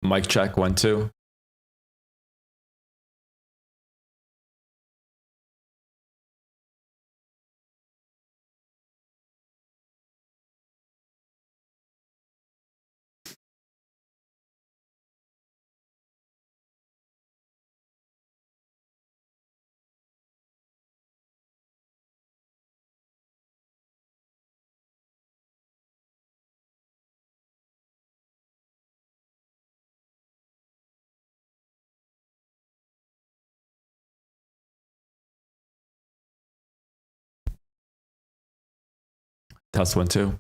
Mic check, 1, 2. Test 1, 2.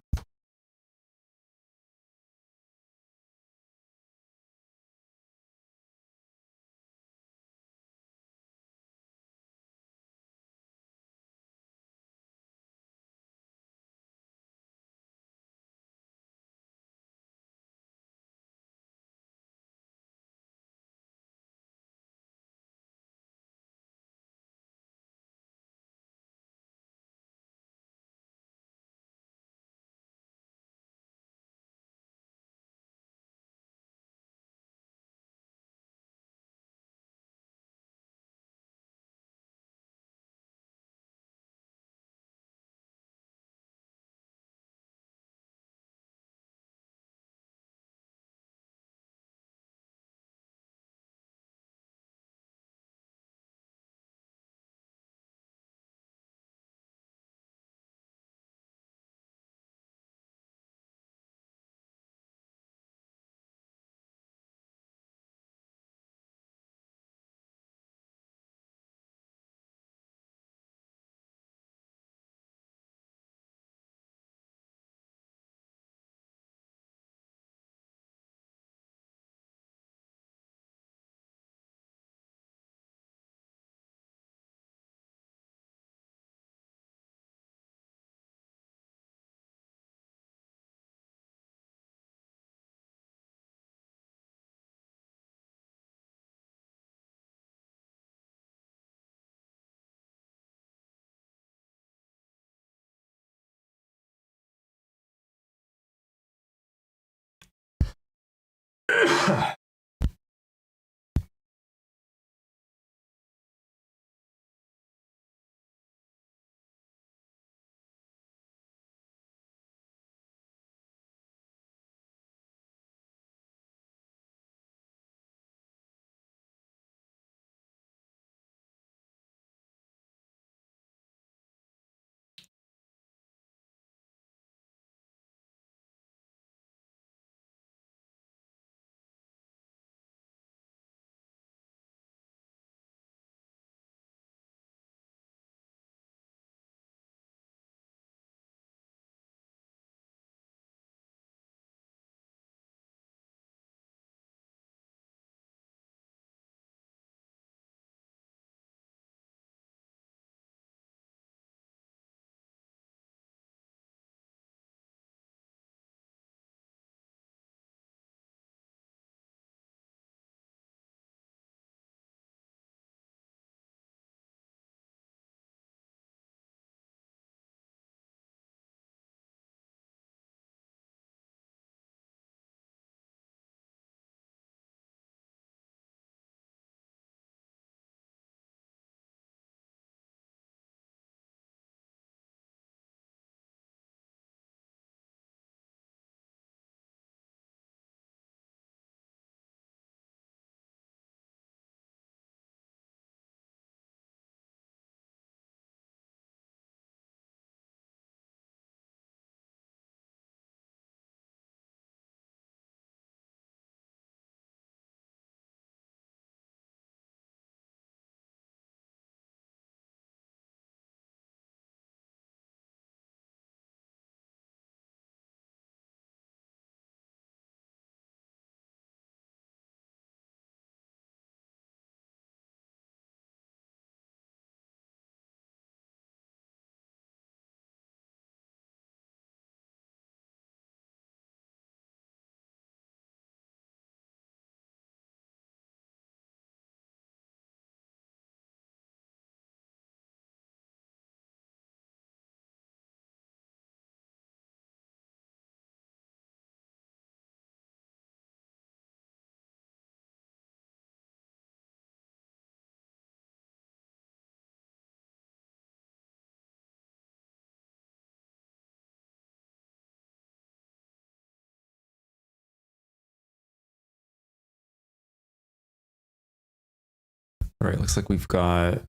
All right, looks like we've got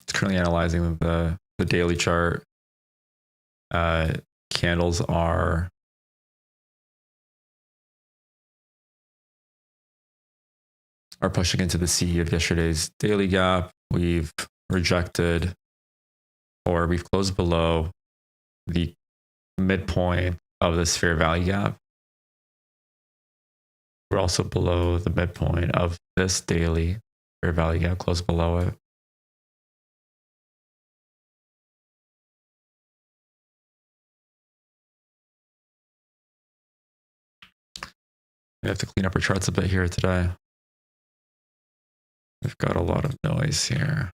it's currently analyzing the daily chart. Candles are pushing into the C of yesterday's daily gap. We've rejected, or we've closed below the midpoint of this fair value gap. We're also below the midpoint of this daily fair value gap, close below it. We have to clean up our charts a bit here today. We've got a lot of noise here.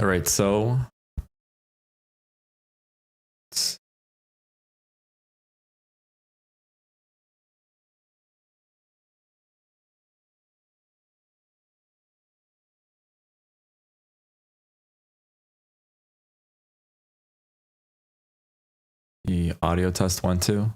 All right, so the audio test 1, 2.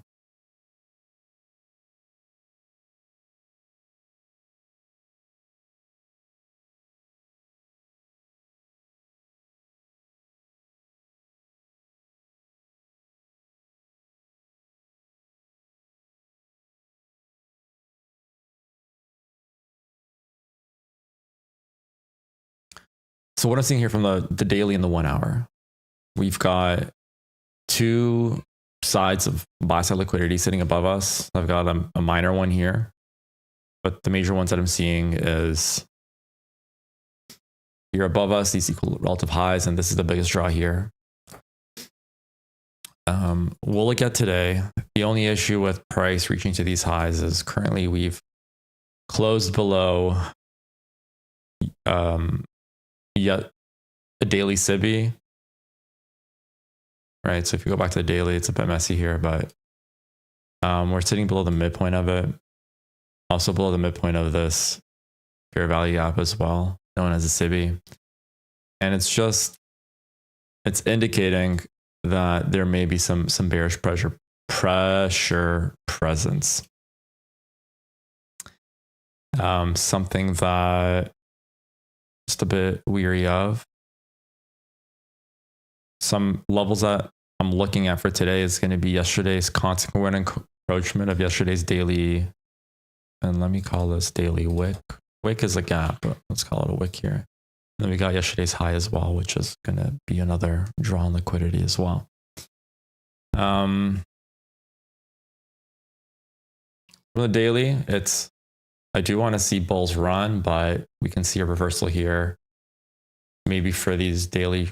So what I'm seeing here from the daily and the 1 hour, we've got two sides of buy side liquidity sitting above us. I've got a minor one here, but the major ones that I'm seeing is here above us, these equal relative highs, and this is the biggest draw here. We'll look at today. The only issue with price reaching to these highs is currently we've closed below yet a daily SIBI, right? So if you go back to the daily, it's a bit messy here, but we're sitting below the midpoint of it, also below the midpoint of this fair value gap as well, known as a SIBI. And it's indicating that there may be some bearish pressure presence. Something that just a bit weary of. Some levels that I'm looking at for today is going to be yesterday's consequent encroachment of yesterday's daily, and let me call this daily wick. Wick is a gap, but let's call it a wick here. And then we got yesterday's high as well, which is going to be another draw on liquidity as well. From the daily, I do want to see bulls run, but we can see a reversal here. Maybe for these daily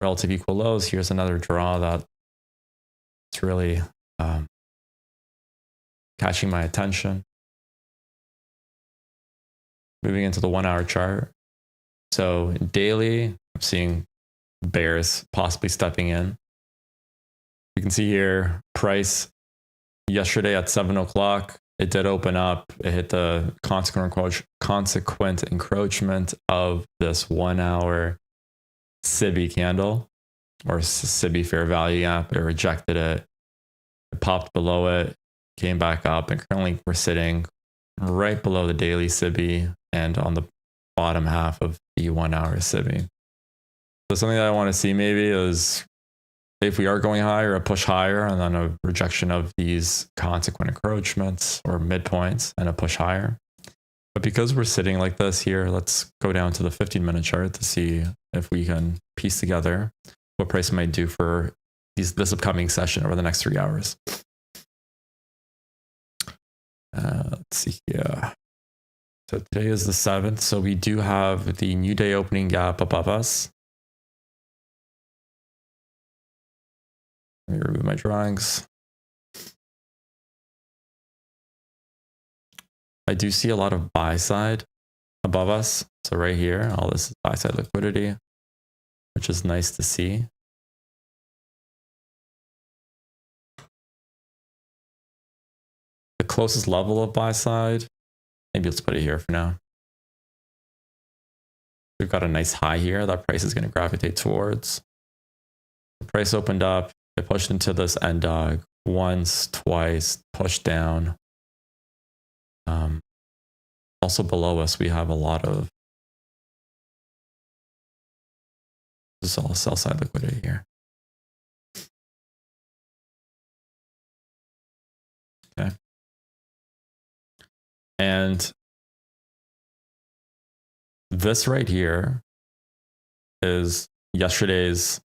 relative equal lows, here's another draw that it's really catching my attention. Moving into the 1 hour chart. So daily, I'm seeing bears possibly stepping in. You can see here, price yesterday at 7 o'clock, it did open up. It hit the consequent encroachment of this 1 hour SIBI candle, or SIBI fair value gap. It rejected it. It popped below it, came back up, and currently we're sitting right below the daily SIBI and on the bottom half of the 1 hour SIBI. So something that I want to see maybe is if we are going higher, a push higher, and then a rejection of these consequent encroachments or midpoints and a push higher. But because we're sitting like this here, let's go down to the 15-minute chart to see if we can piece together what price might do for this upcoming session over the next 3 hours. Let's see here. So today is the 7th. So we do have the new day opening gap above us. Let me remove my drawings. I do see a lot of buy side above us. So right here, all this is buy side liquidity, which is nice to see. The closest level of buy side, maybe let's put it here for now. We've got a nice high here that price is going to gravitate towards. The price opened up, it pushed into this end dog once, twice, pushed down. Also below us, we have a lot of, this is all sell side liquidity here. Okay. And this right here is yesterday's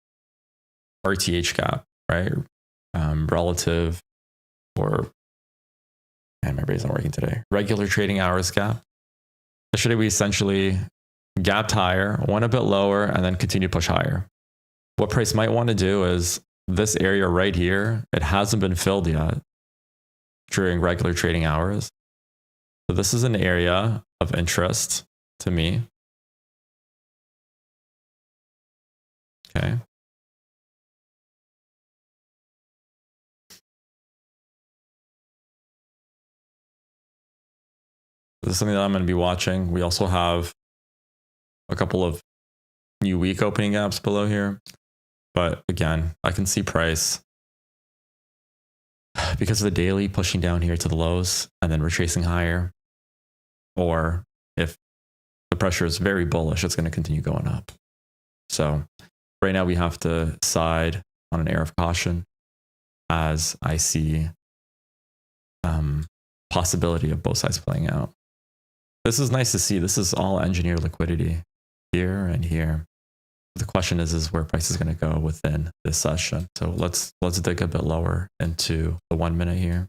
RTH gap, right? Relative, or, man, my brain's not working today. Regular trading hours gap. Yesterday we essentially gapped higher, went a bit lower, and then continued to push higher. What price might want to do is this area right here, it hasn't been filled yet during regular trading hours. So this is an area of interest to me. Okay. This is something that I'm going to be watching. We also have a couple of new week opening gaps below here. But again, I can see price because of the daily pushing down here to the lows and then retracing higher. Or if the pressure is very bullish, it's going to continue going up. So right now we have to side on an air of caution as I see possibility of both sides playing out. This is nice to see. This is all engineered liquidity here and here. The question is where price is going to go within this session. So let's dig a bit lower into the 1 minute here.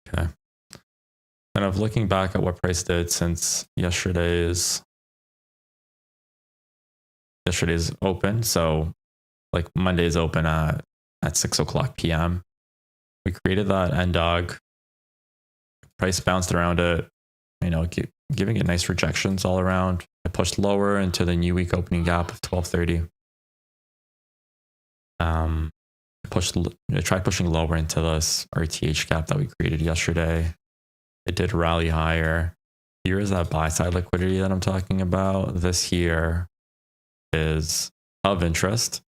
Okay. Kind of looking back at what price did since yesterday's open. So like Monday's open at 6:00 p.m. We created that end dog. Price bounced around it, giving it nice rejections all around. I pushed lower into the new week opening gap of 1230. I tried pushing lower into this RTH gap that we created yesterday. It did rally higher. Here is that buy side liquidity that I'm talking about. This here is of interest.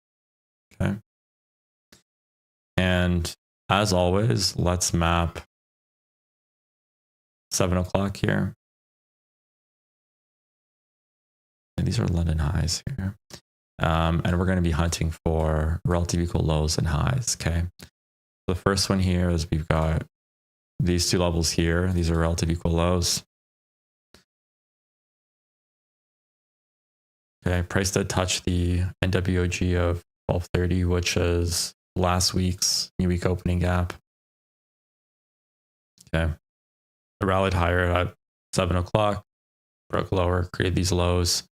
Okay. And as always, let's map 7:00 here. And these are London highs here. And we're going to be hunting for relative equal lows and highs. Okay. The first one here is we've got these two levels here. These are relative equal lows. Okay. Price did touch the NWOG of 1230, which is last week's new week opening gap. Okay. It rallied higher at 7:00, broke lower, created these lows.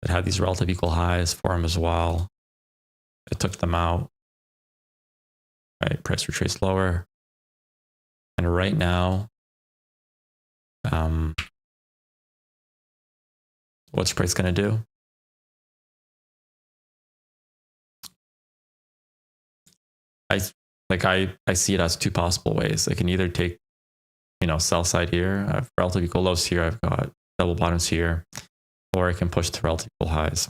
It had these relative equal highs for them as well. It took them out. Right, price retraced lower. And right now, what's price going to do? I see it as two possible ways. It can either take, sell side here. I have relative equal lows here. I've got double bottoms here, or I can push to relative equal highs.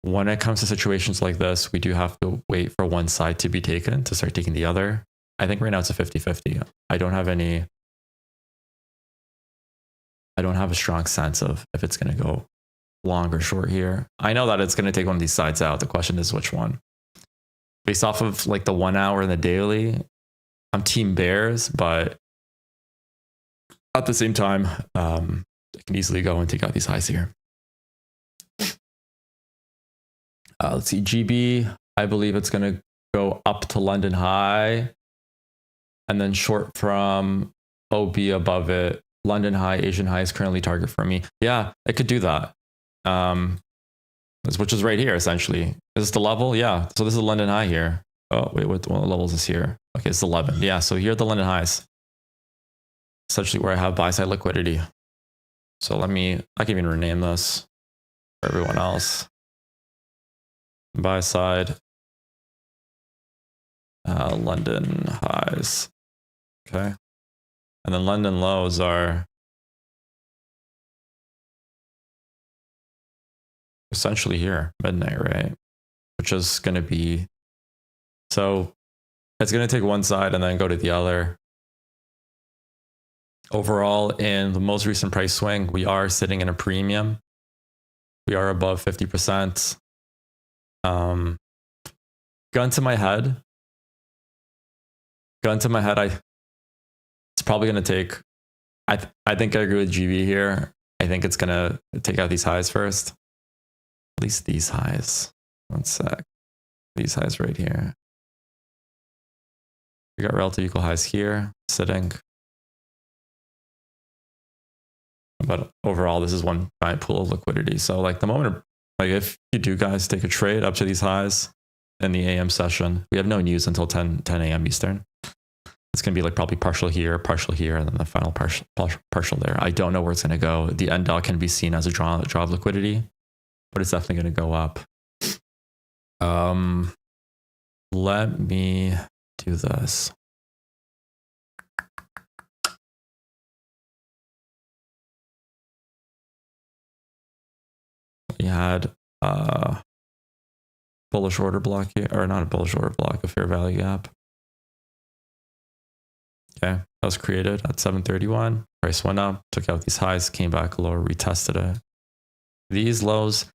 When it comes to situations like this, we do have to wait for one side to be taken to start taking the other. I think right now it's a 50-50. I don't have a strong sense of if it's going to go long or short here. I know that it's going to take one of these sides out. The question is which one. Based off of like the 1 hour and the daily, I'm team bears, but at the same time, I can easily go and take out these highs here. Let's see, GB. I believe it's going to go up to London high and then short from OB above it. London high, Asian high is currently target for me. Yeah, it could do that. Which is right here, essentially. Is this the level? Yeah. So this is London high here. Oh, wait, what level is this here? Okay, it's 11. Yeah, so here are the London highs. Essentially where I have buy side liquidity. So I can even rename this for everyone else. Buy side, London highs. Okay. And then London lows are essentially here, midnight, right? Which is going to be, so it's going to take one side and then go to the other. Overall, in the most recent price swing, we are sitting in a premium. We are above 50%. Gun to my head, it's probably going to take, I think I agree with GB here. I think it's going to take out these highs first. At least these highs. One sec. These highs right here. We got relative equal highs here, sitting. But overall, this is one giant pool of liquidity. So like the moment, like if you do guys take a trade up to these highs in the AM session, we have no news until 10 a.m. Eastern. It's going to be like probably partial here, and then the final partial there. I don't know where it's going to go. The end dot can be seen as a draw of liquidity, but it's definitely going to go up. Let me do this. We had bullish order block here, or not a bullish order block, a fair value gap. Okay, that was created at 731. Price went up, took out these highs, came back lower, retested it. These lows,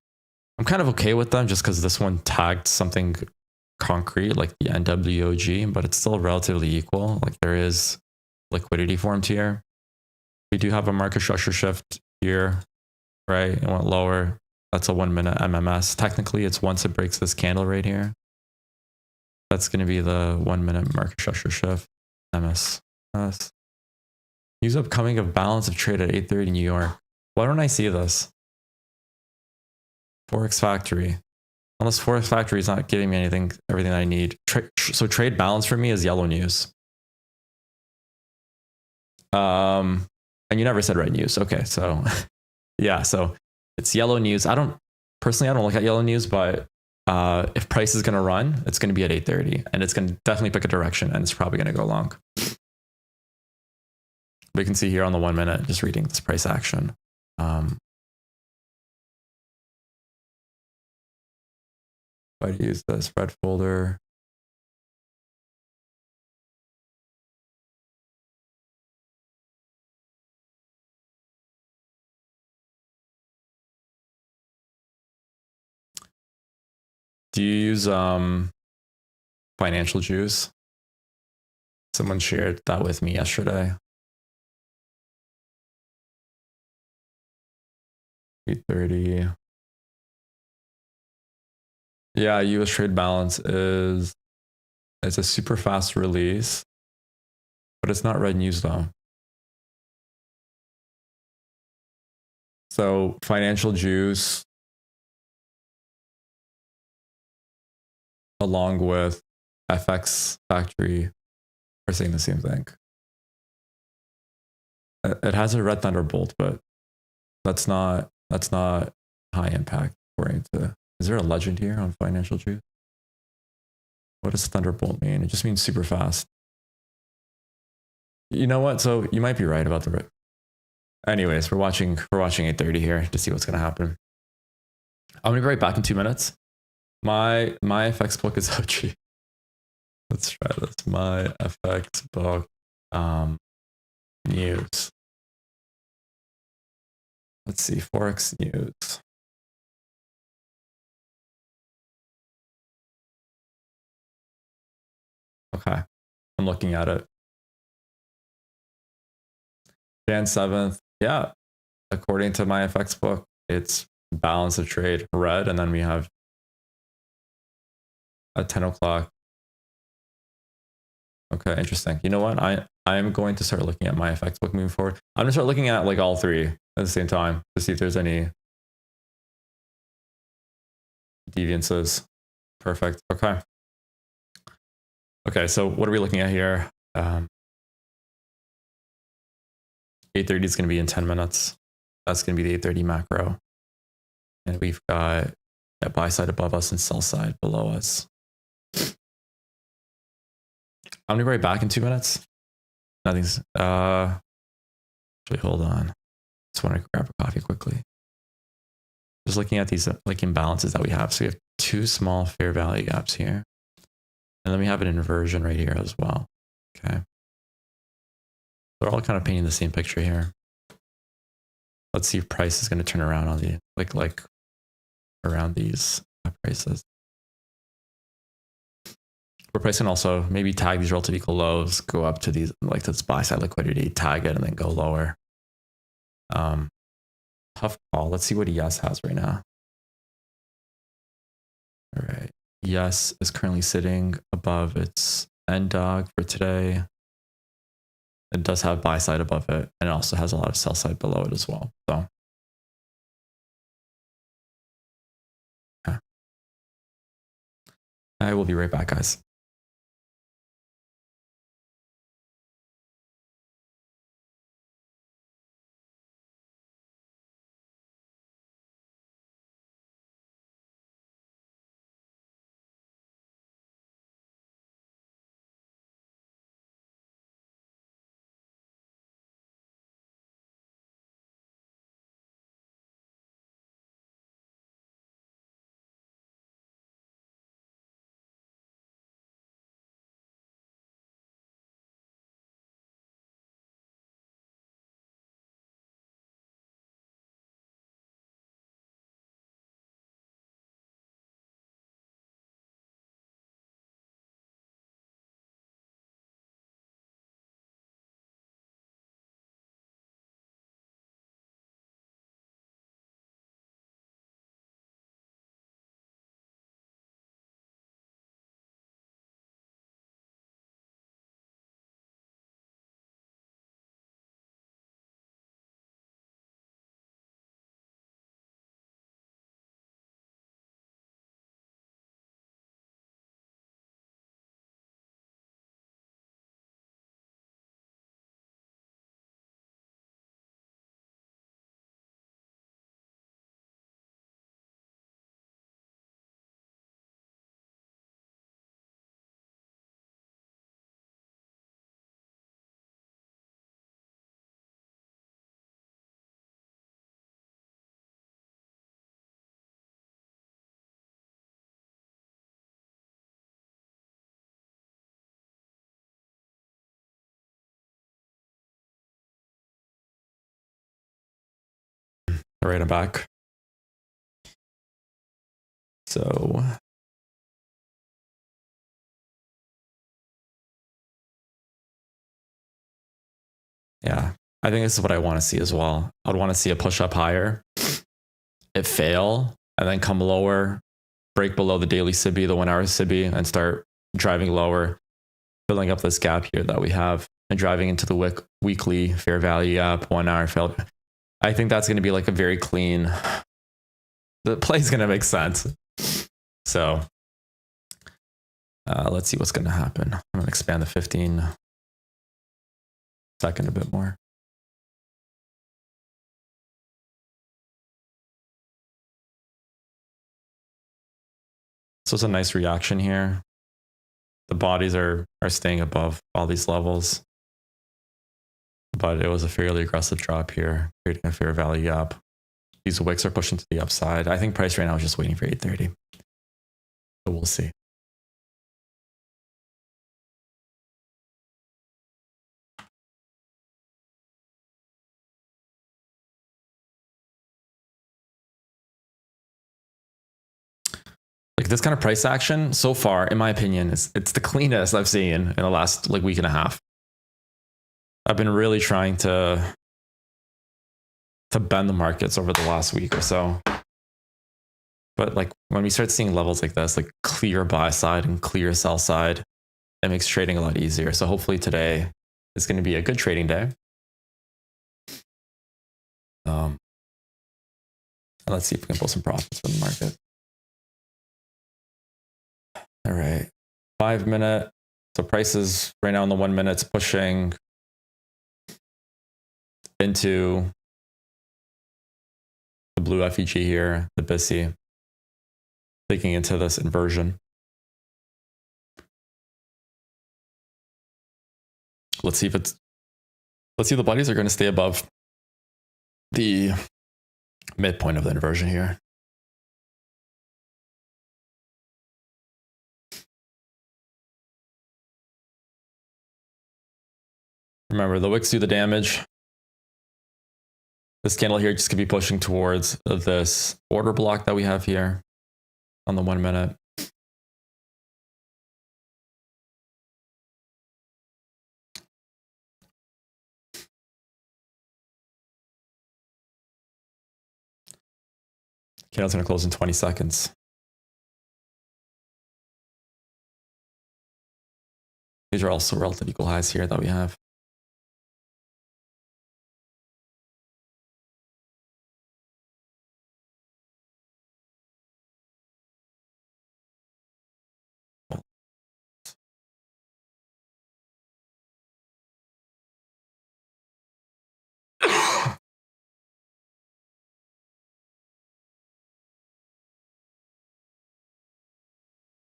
I'm kind of okay with them just because this one tagged something concrete like the NWOG, but it's still relatively equal. Like there is liquidity formed here. We do have a market structure shift here, right? It went lower. That's a 1 minute MMS. Technically, it's once it breaks this candle right here. That's going to be the 1 minute market structure shift. MS. News upcoming of balance of trade at 8:30 New York. Why don't I see this? Forex Factory. Unless Forex Factory is not giving me everything I need. So trade balance for me is yellow news. And you never said red news. Okay, so yeah, so it's yellow news. I don't look at yellow news, but if price is going to run, it's going to be at 8:30 and it's going to definitely pick a direction and it's probably going to go long. We can see here on the 1 minute, just reading this price action. If I use the spread folder, do you use Financial Juice? Someone shared that with me yesterday. 8:30. Yeah, US trade balance is a super fast release, but it's not red news though. So Financial Juice, along with FX Factory, are saying the same thing. It has a red thunderbolt, but that's not high impact according to. Is there a legend here on Financial Juice? What does thunderbolt mean? It just means super fast. You know what? So you might be right about the. Anyways, we're watching 8:30 here to see what's gonna happen. I'm gonna be right back in 2 minutes. My FX book is OG. Let's try this. My FX book news. Let's see, Forex news. Okay, I'm looking at it. Jan 7th. Yeah, according to my FX book, it's balance of trade red, and then we have at 10 o'clock. Okay, interesting. You know what? I'm going to start looking at my effects book moving forward. I'm gonna start looking at like all three at the same time to see if there's any deviances. Perfect. Okay. Okay, so what are we looking at here? 8:30 is going to be in 10 minutes. That's going to be the 8:30 macro. And we've got a buy side above us and sell side below us. I'm going to be right back in 2 minutes. Nothing's, actually, hold on. Just want to grab a coffee quickly. Just looking at these like imbalances that we have. So we have two small fair value gaps here. And then we have an inversion right here as well. Okay. They're all kind of painting the same picture here. Let's see if price is going to turn around on the, like around these prices. Where price can also maybe tag these relative equal lows, go up to these, like this buy side liquidity, tag it, and then go lower. Tough call. Let's see what ES has right now. All right. ES is currently sitting above its end dog for today. It does have buy side above it, and it also has a lot of sell side below it as well. So, yeah. I will be right back, guys. All right, I'm back. So, yeah, I think this is what I want to see as well. I'd want to see a push up higher, it fail, and then come lower, break below the daily SIBI, the 1 hour SIBI, and start driving lower, filling up this gap here that we have, and driving into the weekly fair value gap, 1 hour fail. I think that's going to be like a very clean, the play is going to make sense. So let's see what's going to happen. I'm going to expand the 15 second a bit more. So it's a nice reaction here. The bodies are staying above all these levels, but it was a fairly aggressive drop here, creating a fair value gap. These wicks are pushing to the upside. I think price right now is just waiting for 8:30. So we'll see. Like this kind of price action so far, in my opinion, it's the cleanest I've seen in the last like week and a half. I've been really trying to bend the markets over the last week or so. But like when we start seeing levels like this, like clear buy side and clear sell side, it makes trading a lot easier. So hopefully today is going to be a good trading day. Let's see if we can pull some profits from the market. All right, 5 minute. So prices right now in the 1 minute's pushing into the blue FEG here, the BISI, taking into this inversion. Let's see if the bodies are going to stay above the midpoint of the inversion here. Remember, the wicks do the damage. This candle here just could be pushing towards this order block that we have here on the 1 minute. Candle's going to close in 20 seconds. These are also relative equal highs here that we have.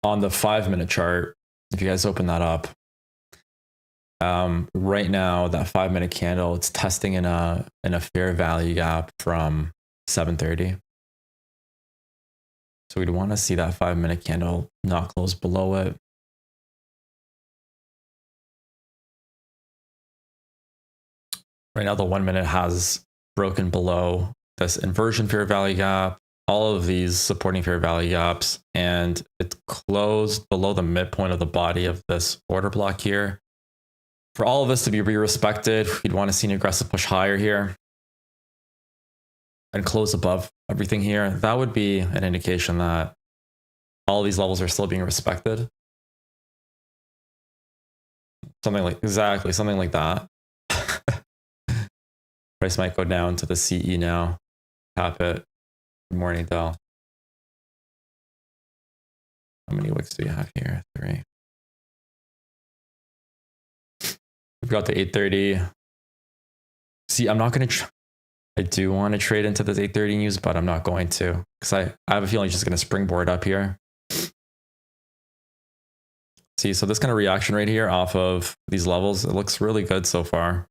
On the 5 minute chart, if you guys open that up, right now that 5 minute candle, it's testing in a fair value gap from 730. So we'd want to see that 5 minute candle not close below it. Right now the 1 minute has broken below this inversion fair value gap, all of these supporting fair value gaps, and it's closed below the midpoint of the body of this order block here. For all of this to be re-respected, you'd want to see an aggressive push higher here and close above everything here. That would be an indication that all these levels are still being respected. Something like that. Price might go down to the CE now. Tap it. Good morning, Dell. How many wicks do you have here? 3. We've got the 830. See, I'm not going to... I do want to trade into this 830 news, but I'm not going to. Because I have a feeling it's just going to springboard up here. See, so this kind of reaction right here off of these levels, it looks really good so far.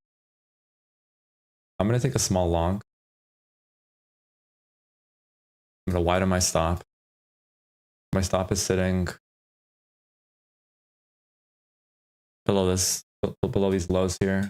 I'm going to take a small long. I'm going to widen my stop. My stop is sitting below these lows here.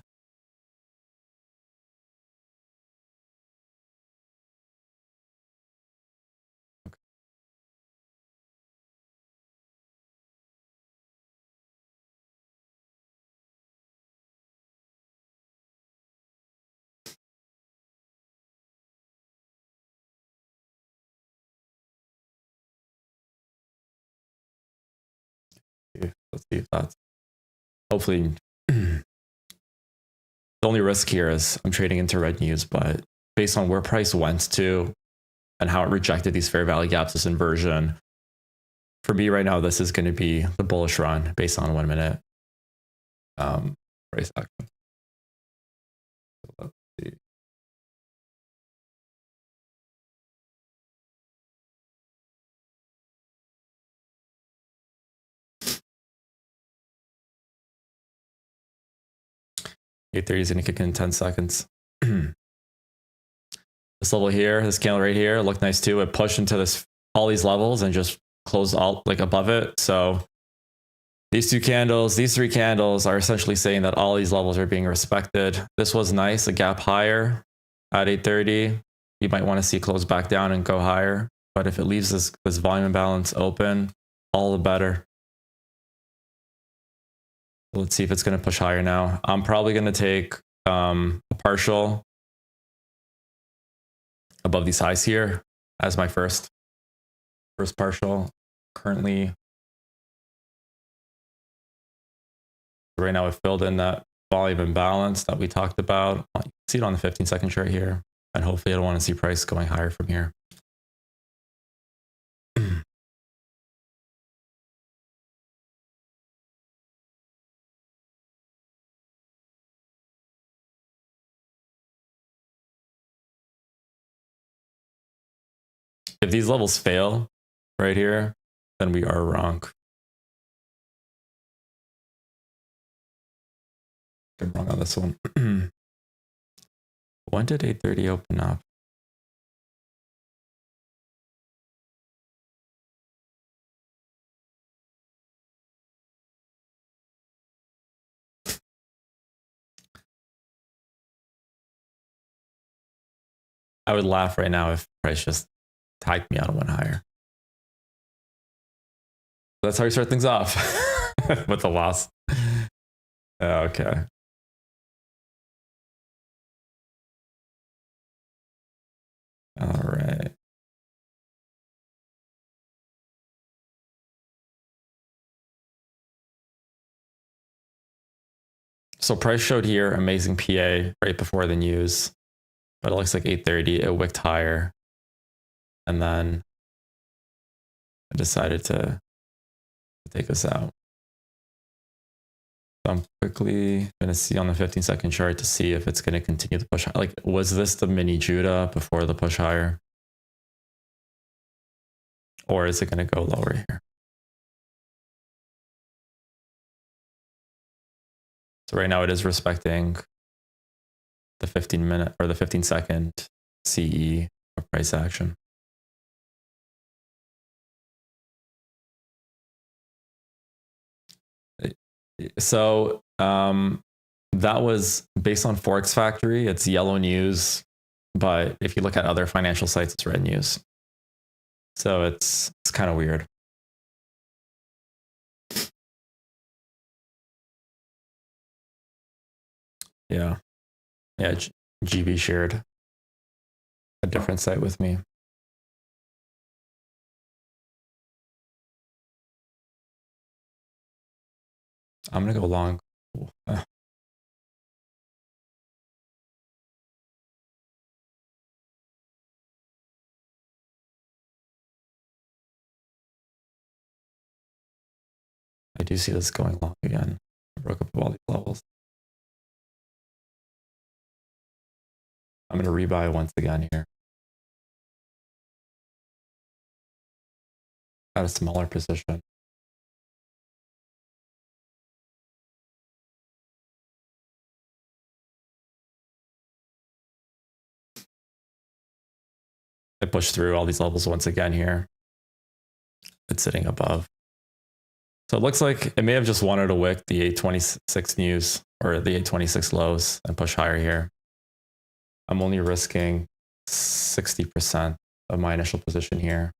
Okay. Let's see if that's hopefully. The only risk here is I'm trading into red news, but based on where price went to and how it rejected these fair value gaps, this inversion, for me right now, this is going to be the bullish run based on 1 minute price action. So let's see. $830 is going to kick in 10 seconds. This level here, this candle right here, looked nice too. It pushed into all these levels and just closed all like above it. So these 2 candles, these 3 candles are essentially saying that all these levels are being respected. This was nice, a gap higher at 830. You might want to see close back down and go higher. But if it leaves this volume imbalance open, all the better. Let's see if it's going to push higher now. I'm probably going to take a partial above these highs here as my first. First partial currently. Right now I've filled in that volume imbalance that we talked about. You can see it on the 15-second chart here. And hopefully I don't want to see price going higher from here. If these levels fail right here, then we are wrong. I'm wrong on this one. When did 830 open up? I would laugh right now if price just tagged me out and went higher. That's how you start things off with the loss. Okay. All right. So price showed here amazing PA right before the news, but it looks like 830 it wicked higher, and then I decided to take us out. So I'm quickly going to see on the 15-second chart to see if it's going to continue to push. Like, was this the mini Judah before the push higher? Or is it going to go lower here? So right now it is respecting the 15-minute or the 15-second CE of price action. So that was based on Forex Factory. It's yellow news, but if you look at other financial sites, it's red news. So it's kind of weird. Yeah. Yeah. GB shared a different site with me. I'm going to go long. I do see this going long again. I broke up all these levels. I'm going to rebuy once again here. At a smaller position. I pushed through all these levels once again here. It's sitting above. So it looks like it may have just wanted to wick the 826 news or the 826 lows and push higher here. I'm only risking 60% of my initial position here.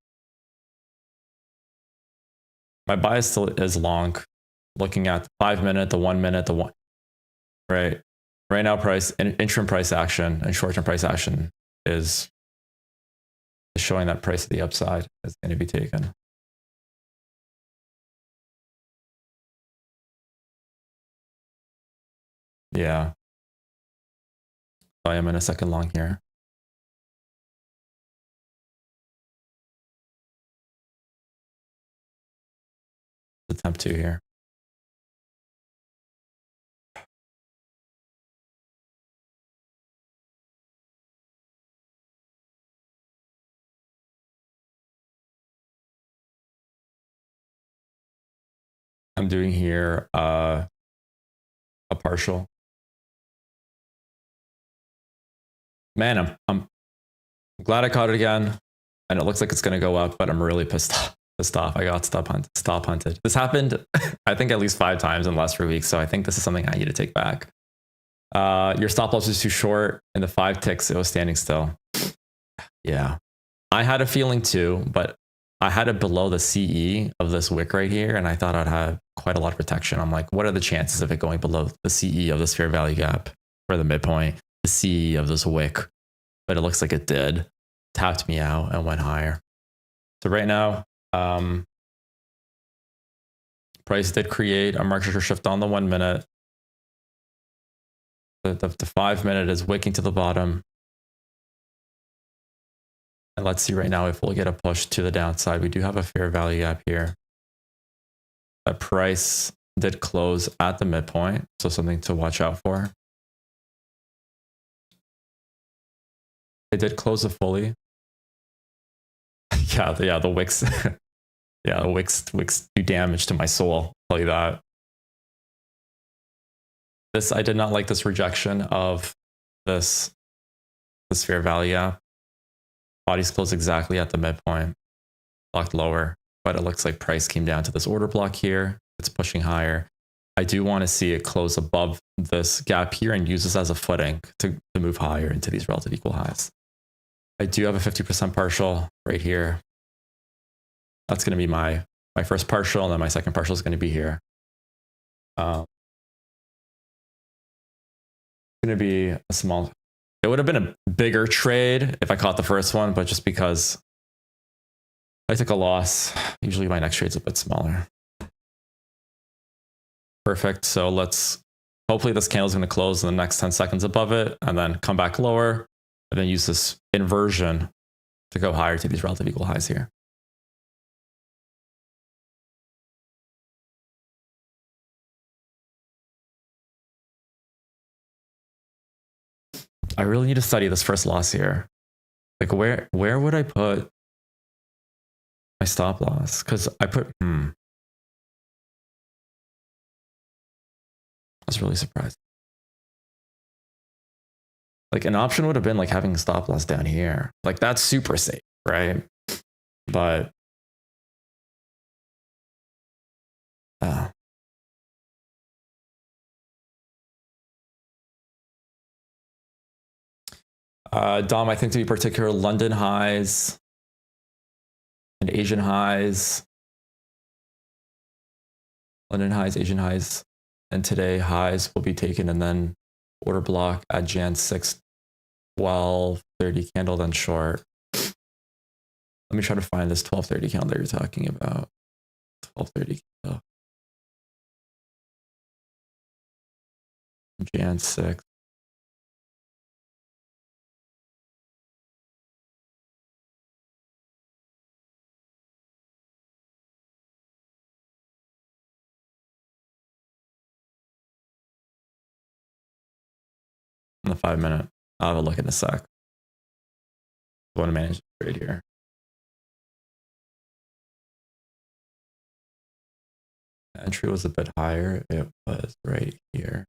My bias still is long. Looking at the 5-minute, the 1-minute, the one, right? Right now, price and interim price action and short-term price action is showing that price of the upside is going to be taken. Yeah. I am in a second long here. Attempt 2 here. I'm doing here a partial. Man, I'm glad I caught it again, and it looks like it's going to go up, but I'm really pissed off. I got stop hunted. This happened, I think, at least 5 times in the last 3 weeks, so I think this is something I need to take back. Your stop loss was too short. In the 5 ticks, it was standing still. Yeah, I had a feeling too, but I had it below the CE of this wick right here, and I thought I'd have quite a lot of protection. I'm like, what are the chances of it going below the CE of this fair value gap for the midpoint, the CE of this wick? But it looks like it did. Tapped me out and went higher. So right now, price did create a market structure shift on the 1 minute. The 5 minute is wicking to the bottom. And let's see right now if we'll get a push to the downside. We do have a fair value gap here. That price did close at the midpoint, so something to watch out for. It did close it fully. yeah, the wicks, yeah, the wicks do damage to my soul. I'll tell you that. I did not like this rejection of this fair value gap. Bodies closed exactly at the midpoint, blocked lower, but it looks like price came down to this order block here. It's pushing higher. I do want to see it close above this gap here and use this as a footing to move higher into these relative equal highs. I do have a 50% partial right here. That's going to be my first partial, and then my second partial is going to be here. It's going to be a small. It would have been a bigger trade if I caught the first one, but just because I took a loss, usually my next trade's a bit smaller. Perfect. So hopefully this candle is going to close in the next 10 seconds above it and then come back lower and then use this inversion to go higher to these relative equal highs here. I really need to study this first loss here. Like where would I put my stop loss? Because I put, I was really surprised. Like an option would have been like having a stop loss down here. Like that's super safe, right? But Dom, I think to be particular, London highs and Asian highs. London highs, Asian highs, and today highs will be taken, and then order block at Jan 6, 12:30 candle, then short. Let me try to find this 12:30 candle that you're talking about. 12:30 candle. Jan 6. On the 5 minute. I'll have a look in a sec. I want to manage the trade here. Entry was a bit higher. It was right here.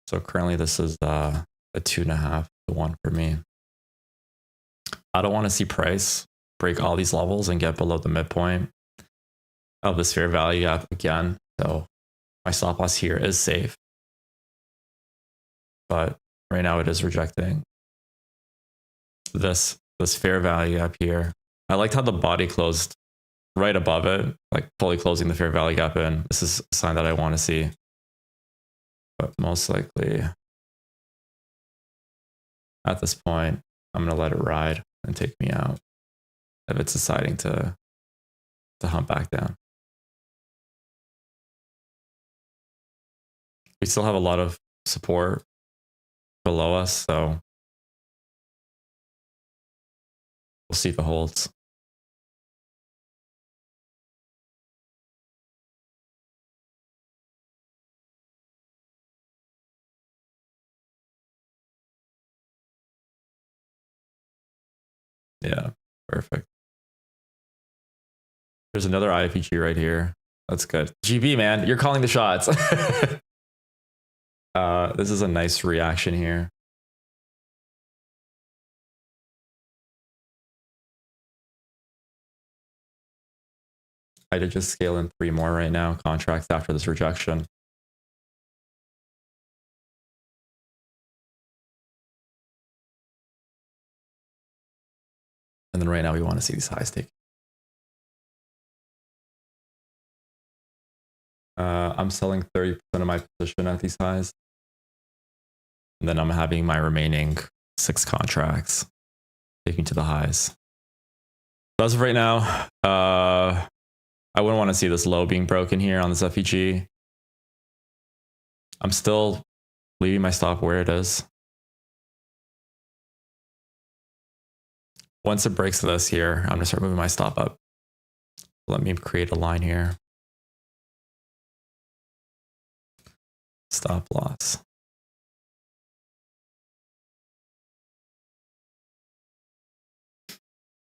So currently this is a 2.5 to 1 for me. I don't want to see price break all these levels and get below the midpoint of this fair value gap again. So my stop loss here is safe. But right now it is rejecting this fair value gap here. I liked how the body closed right above it, like fully closing the fair value gap in. This is a sign that I want to see. But most likely at this point, I'm going to let it ride and take me out if it's deciding to hump back down. We still have a lot of support below us, so we'll see if it holds. Yeah, perfect. There's another IPG right here. That's good. GB, man, you're calling the shots. This is a nice reaction here. I did just scale in 3 more right now, contracts after this rejection. And then right now we want to see these highs take. I'm selling 30% of my position at these highs. And then I'm having my remaining 6 contracts taking to the highs. As of right now, I wouldn't want to see this low being broken here on this FEG. I'm still leaving my stop where it is. Once it breaks this here, I'm gonna start moving my stop up. Let me create a line here. Stop loss.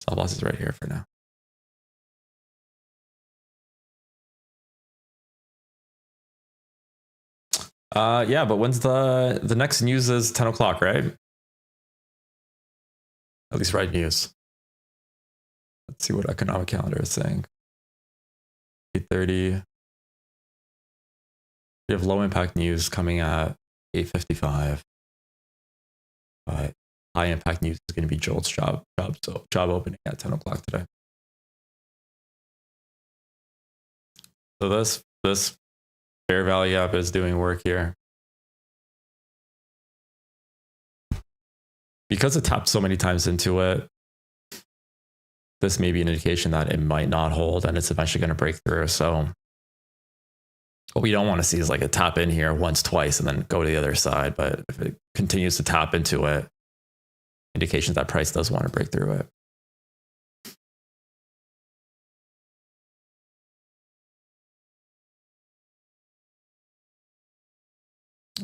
Stop loss is right here for now. Yeah, but when's the next news is 10 o'clock, right? At least right news. Let's see what economic calendar is saying. 8:30. We have low impact news coming at 8:55. But high impact news is going to be Jolt's job opening at 10 o'clock today. So this fair value gap is doing work here. Because it tapped so many times into it, this may be an indication that it might not hold and it's eventually going to break through. So what we don't want to see is like a tap in here once, twice, and then go to the other side. But if it continues to tap into it, indications that price does want to break through it.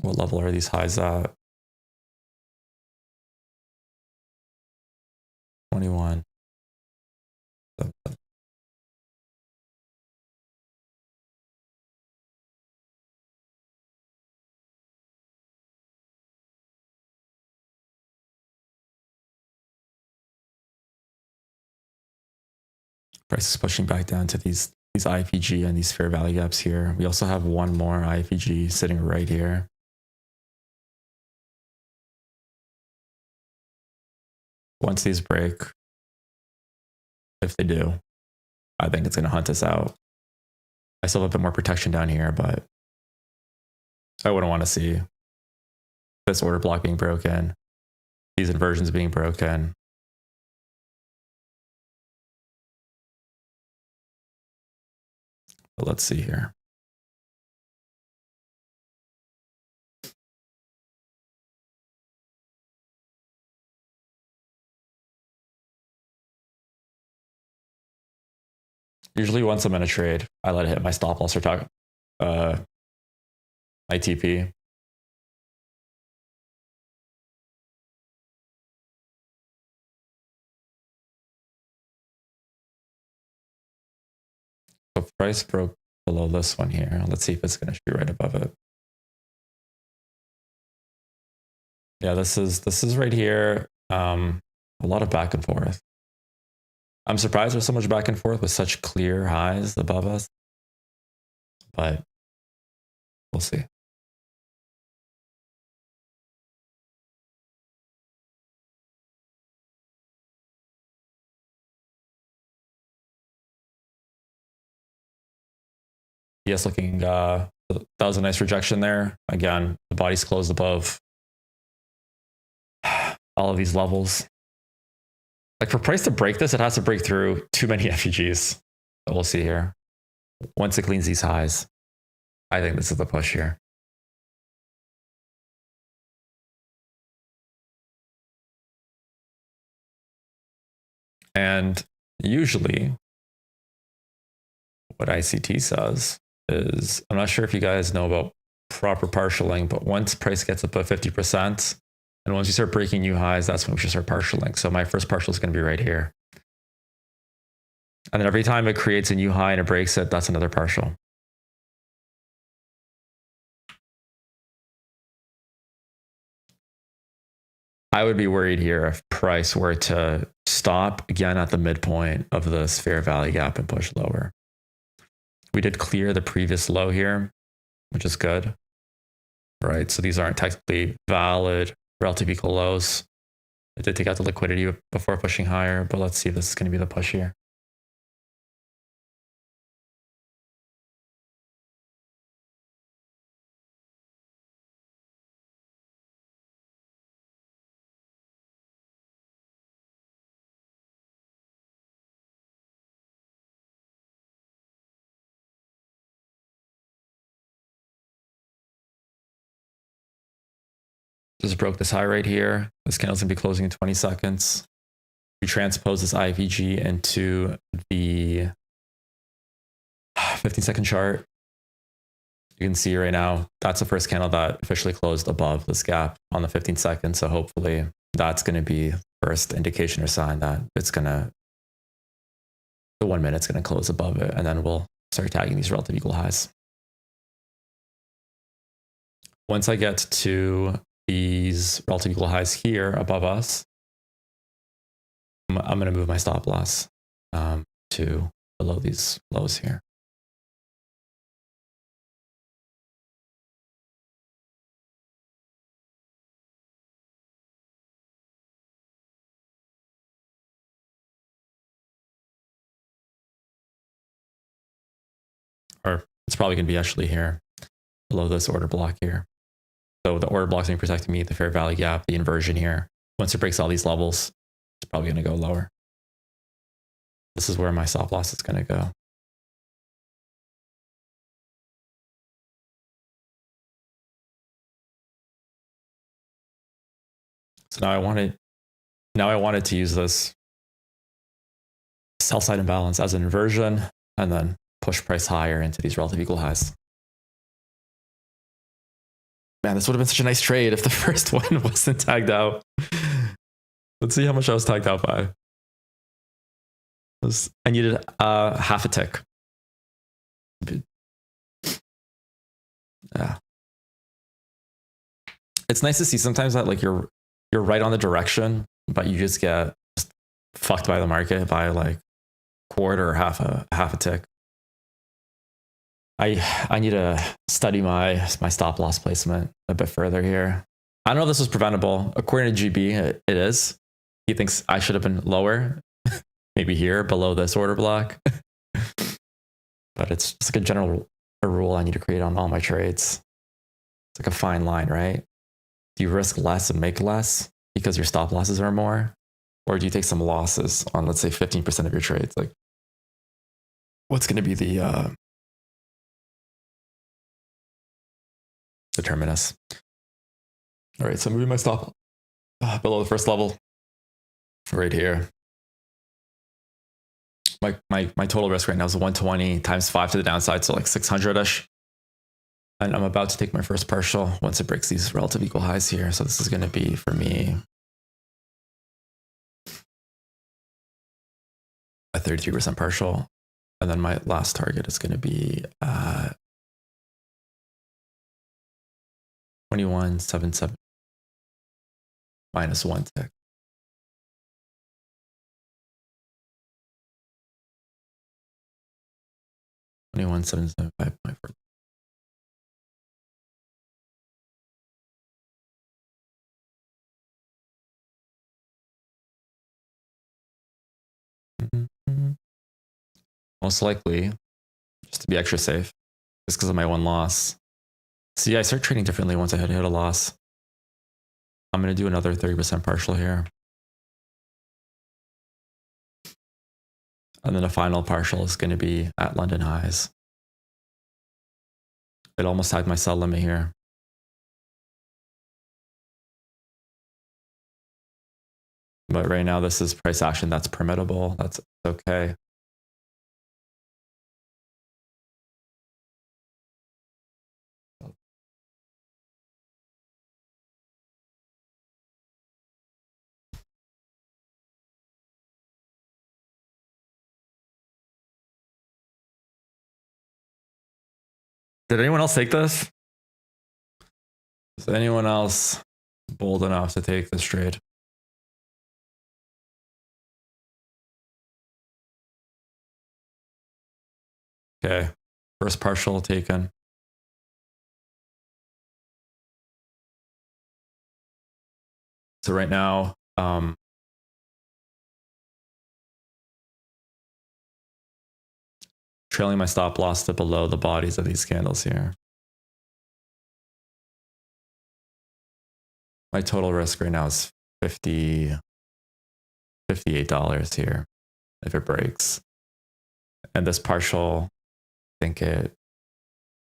What level are these highs at? 21. Price is pushing back down to these IPG and these fair value gaps here. We also have one more IPG sitting right here. Once these break, if they do, I think it's going to hunt us out. I still have a bit more protection down here, but I wouldn't want to see this order block being broken, these inversions being broken. But let's see here. Usually once I'm in a trade, I let it hit my stop loss or my TP. So price broke below this one here. Let's see if it's going to shoot right above it. Yeah, this is right here. A lot of back and forth. I'm surprised there's so much back and forth with such clear highs above us, but we'll see. Yes, looking, that was a nice rejection there. Again, the body's closed above all of these levels. Like for price to break this, it has to break through too many FEGs. But we'll see here. Once it cleans these highs, I think this is the push here. And usually what ICT says is, I'm not sure if you guys know about proper partialing, but once price gets above 50%, and once you start breaking new highs, that's when we should start partialing. So my first partial is going to be right here. And then every time it creates a new high and it breaks it, that's another partial. I would be worried here if price were to stop again at the midpoint of this fair value gap and push lower. We did clear the previous low here, which is good, right? So these aren't technically valid relative equal lows. It did take out the liquidity before pushing higher, but let's see if this is going to be the push here. Just broke this high right here. This candle's gonna be closing in 20 seconds. We transpose this IVG into the 15-second chart. You can see right now, that's the first candle that officially closed above this gap on the 15 seconds. So hopefully that's going to be the first indication or sign that it's going to, the 1 minute's going to close above it. And then we'll start tagging these relative equal highs. Once I get to these relative equal highs here above us, I'm going to move my stop loss to below these lows here. Or it's probably going to be actually here below this order block here. So the order block's going to be protecting me, the fair value gap, the inversion here. Once it breaks all these levels, it's probably going to go lower. This is where my stop loss is going to go. So now I wanted to use this sell side imbalance as an inversion and then push price higher into these relative equal highs. Man, this would have been such a nice trade if the first one wasn't tagged out. Let's see how much I was tagged out by. I needed half a tick. Yeah. It's nice to see sometimes that like you're right on the direction, but you just get fucked by the market by like quarter or half a tick. I need to study my stop loss placement a bit further here. I don't know if this was preventable. According to GB, it is. He thinks I should have been lower, maybe here below this order block. But it's just like a rule I need to create on all my trades. It's like a fine line, right? Do you risk less and make less because your stop losses are more? Or do you take some losses on, let's say, 15% of your trades? Like, what's going to be the terminus? All right, so moving my stop below the first level right here. My total risk right now is 120 times 5 to the downside, so like 600-ish. And I'm about to take my first partial once it breaks these relative equal highs here. So this is going to be, for me, a 33% partial. And then my last target is going to be 21.77 minus 1 tick. 21.775.4. Most likely, just to be extra safe, just because of my one loss. See, I start trading differently once I hit a loss. I'm going to do another 30% partial here. And then the final partial is going to be at London highs. It almost had my sell limit here. But right now, this is price action that's permittable. That's okay. Did anyone else take this? Is anyone else bold enough to take this trade? Okay, first partial taken. So right now, trailing my stop loss to below the bodies of these candles here. My total risk right now is $58 here if it breaks. And this partial, I think it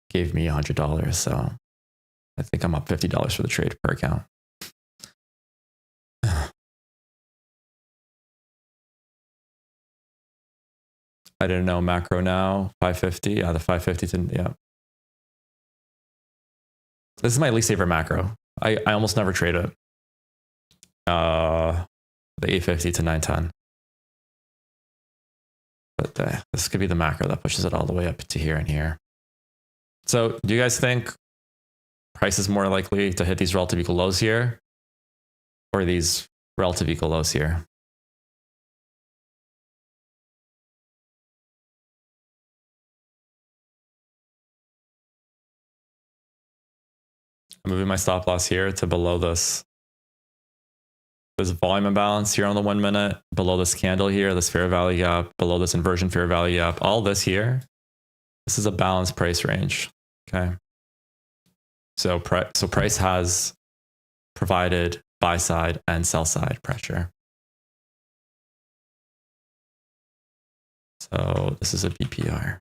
gave me $100. So I think I'm up $50 for the trade per account. I didn't know macro now. 550. Yeah, the 550 to, yeah. This is my least favorite macro. I almost never trade it. The 850 to 910. But this could be the macro that pushes it all the way up to here and here. So do you guys think price is more likely to hit these relative equal lows here or these relative equal lows here? I'm moving my stop loss here to below this volume imbalance here on the 1 minute, below this candle here, this fair value gap, below this inversion fair value gap, all this here. This is a balanced price range. Okay. So price has provided buy side and sell side pressure. So this is a BPR.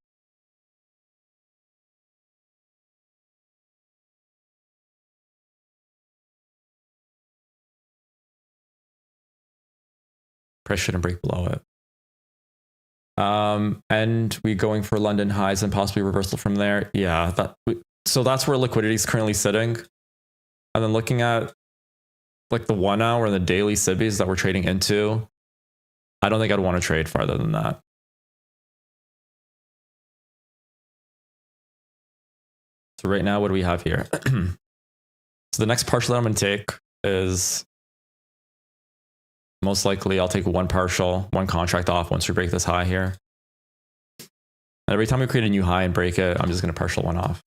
Price shouldn't break below it. And we going for London highs and possibly reversal from there. Yeah, so that's where liquidity is currently sitting. And then looking at like the 1 hour and the daily SIBIs that we're trading into, I don't think I'd want to trade farther than that. So right now, what do we have here? So the next partial that I'm going to take is most likely I'll take one contract off once we break this high here. And every time we create a new high and break it, I'm just going to partial one off.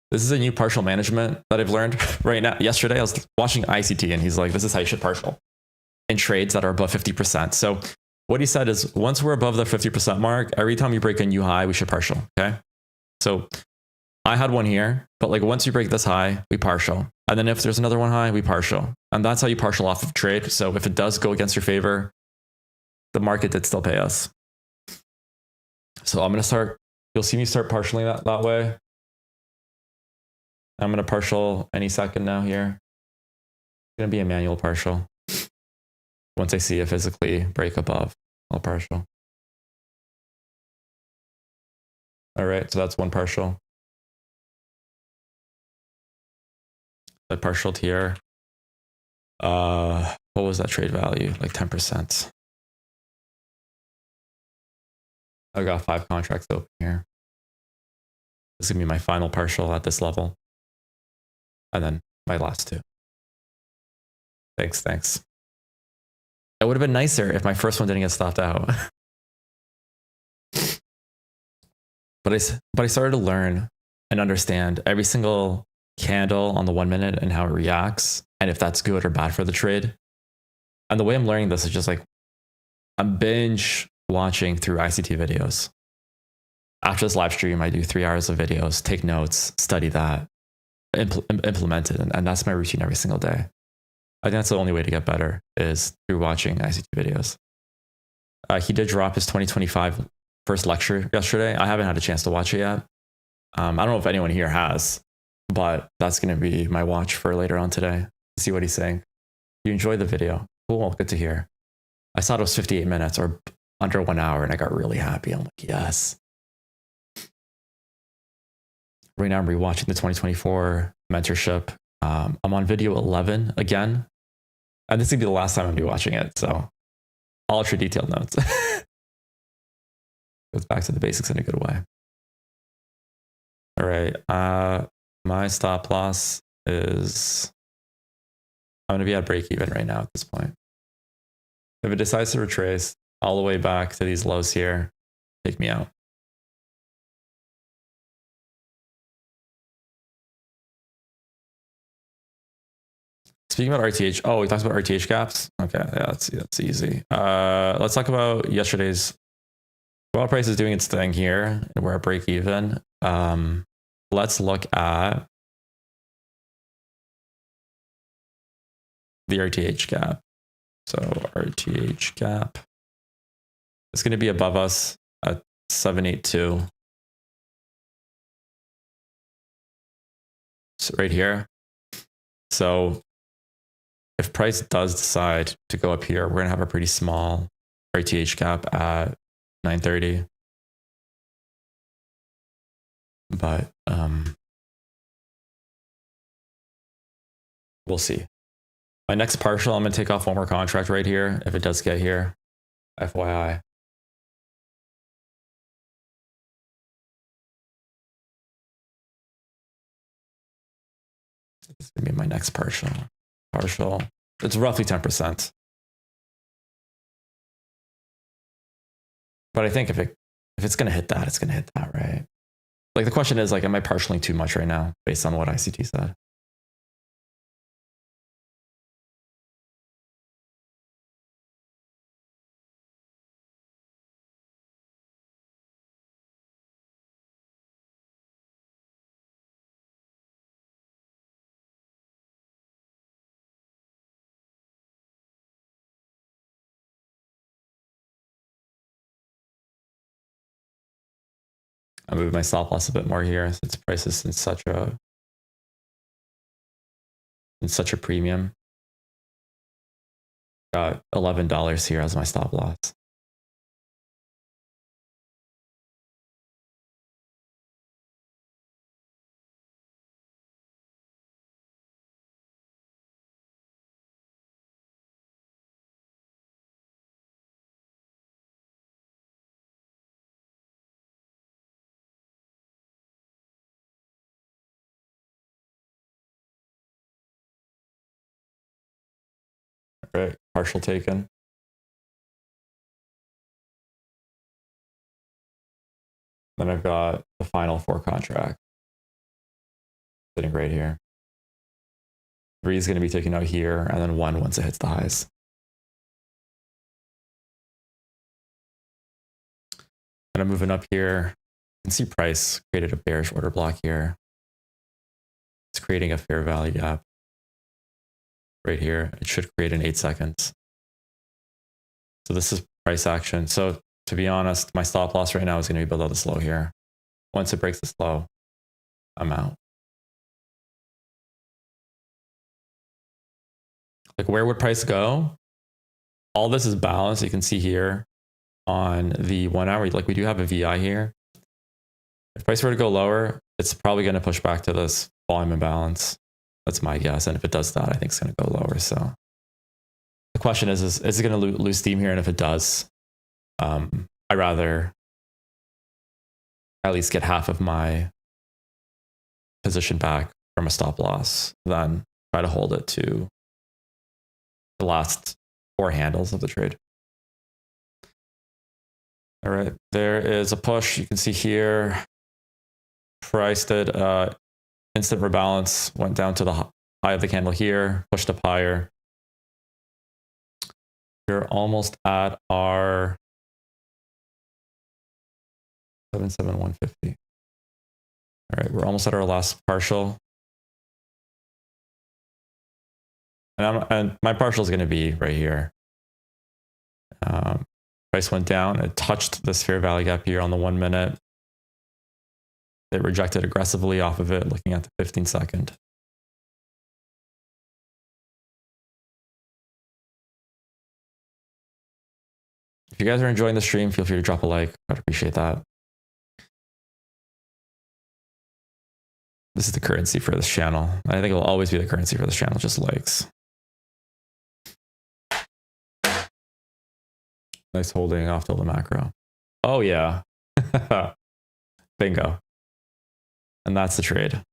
This is a new partial management that I've learned right now. Yesterday, I was watching ICT and he's like, this is how you should partial in trades that are above 50%. So what he said is once we're above the 50% mark, every time you break a new high, we should partial. Okay. So I had one here, but like once you break this high, we partial. And then if there's another one high, we partial. And that's how you partial off of trade. So if it does go against your favor, the market did still pay us. So I'm going to start, you'll see me start partialing that way. I'm going to partial any second now here. It's going to be a manual partial. Once I see it physically break above, I'll partial. All right, so that's one partial. I partialed here. What was that trade value? Like 10%. I got 5 contracts open here. This is going to be my final partial at this level. And then my last 2. Thanks. It would have been nicer if my first one didn't get stopped out. But I started to learn and understand every single candle on the 1 minute and how it reacts and if that's good or bad for the trade. And the way I'm learning this is just like I'm binge watching through ICT videos. After this live stream, I do 3 hours of videos, take notes, study that, implement it. And that's my routine every single day. I think that's the only way to get better is through watching ICT videos. He did drop his 2025 first lecture yesterday. I haven't had a chance to watch it yet. I don't know if anyone here has, but that's going to be my watch for later on today to see what he's saying. You enjoyed the video. Cool. Good to hear. I saw it was 58 minutes or under 1 hour and I got really happy. I'm like, yes. Right now I'm rewatching the 2024 mentorship. I'm on video 11 again. And this is going to be the last time I'm watching it. So ultra detailed notes. Goes back to the basics in a good way. All right. My stop loss is, I'm going to be at break even right now at this point. If it decides to retrace all the way back to these lows here, take me out. Speaking about RTH, oh, we talked about RTH gaps. Okay, yeah, that's easy. Let's talk about yesterday's. Oil price is doing its thing here, and we're at break even. Let's look at the RTH gap. So RTH gap is going to be above us at 782. So right here. So if price does decide to go up here, we're going to have a pretty small RTH gap at 9:30. But we'll see. My next partial, I'm going to take off one more contract right here if it does get here. FYI. This is going to be my next partial. It's roughly 10%. But I think if it's going to hit that, it's going to hit that, right? Like the question is like, am I partialing too much right now based on what ICT said? I'll move my stop loss a bit more here since price is in such a premium. Got $11 here as my stop loss. All right, partial taken. Then I've got the final 4 contract sitting right here. 3 is going to be taken out here, and then 1 once it hits the highs. And I'm moving up here. You can see price created a bearish order block here. It's creating a fair value gap right here. It should create in 8 seconds. So this is price action. So to be honest, my stop loss right now is going to be below this low here. Once it breaks this low, I'm out. Like where would price go? All this is balanced. You can see here on the 1 hour, like we do have a VI here. If price were to go lower, it's probably going to push back to this volume imbalance. That's my guess. And if it does that, I think it's going to go lower. So the question is it going to lose steam here? And if it does, I'd rather at least get half of my position back from a stop loss than try to hold it to the last 4 handles of the trade. All right, there is a push. You can see here, price did instant rebalance, went down to the high of the candle here, pushed up higher. We're almost at our 77150. All right, we're almost at our last partial. And my partial is going to be right here. Price went down. It touched this fair value gap here on the 1 minute. It rejected aggressively off of it, looking at the 15-second. If you guys are enjoying the stream, feel free to drop a like. I'd appreciate that. This is the currency for this channel. I think it'll always be the currency for this channel, just likes. Nice holding off till the macro. Oh yeah. Bingo. And that's the trade.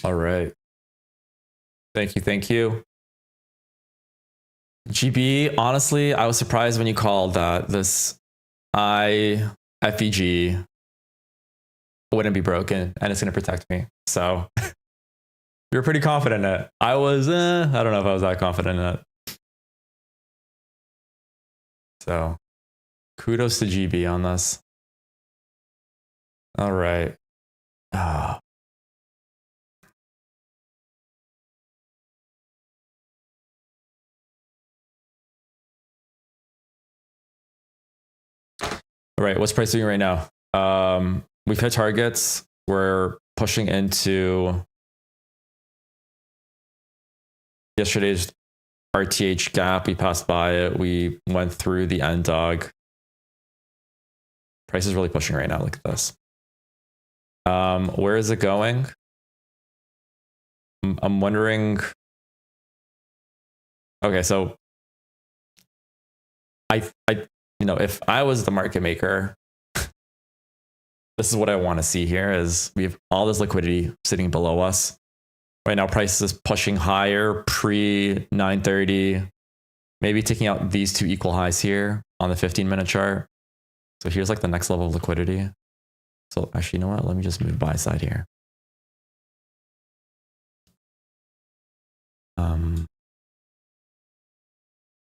All right. Thank you. Thank you. GB, honestly, I was surprised when you called that this FEG wouldn't be broken and it's going to protect me. So you're pretty confident in it. I was, I don't know if I was that confident in it. So kudos to GB on this. All right. All right. What's price doing right now? We've hit targets. We're pushing into yesterday's RTH gap. We passed by it. We went through the end dog. Price is really pushing right now. Look at this. Where is it going? I'm wondering. Okay, so if I was the market maker, this is what I want to see here is we have all this liquidity sitting below us. Right now, price is pushing higher pre 930, maybe taking out these two equal highs here on the 15-minute chart. So here's like the next level of liquidity. So actually, you know what? Let me just move buy side here.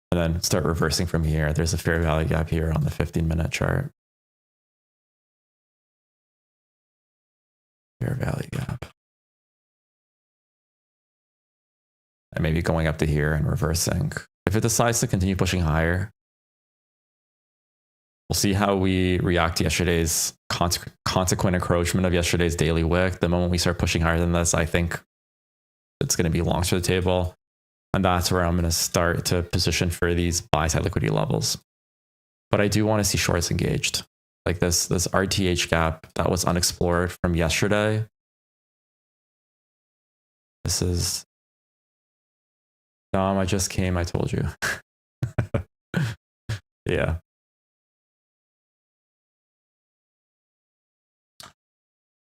And then start reversing from here. There's a fair value gap here on the 15-minute chart. Fair value gap. And maybe going up to here and reversing. If it decides to continue pushing higher, we'll see how we react to yesterday's consequent encroachment of yesterday's daily wick. The moment we start pushing higher than this, I think it's going to be longs to the table. And that's where I'm going to start to position for these buy side liquidity levels. But I do want to see shorts engaged. Like this RTH gap that was unexplored from yesterday. This is Dom, I just came, I told you. Yeah.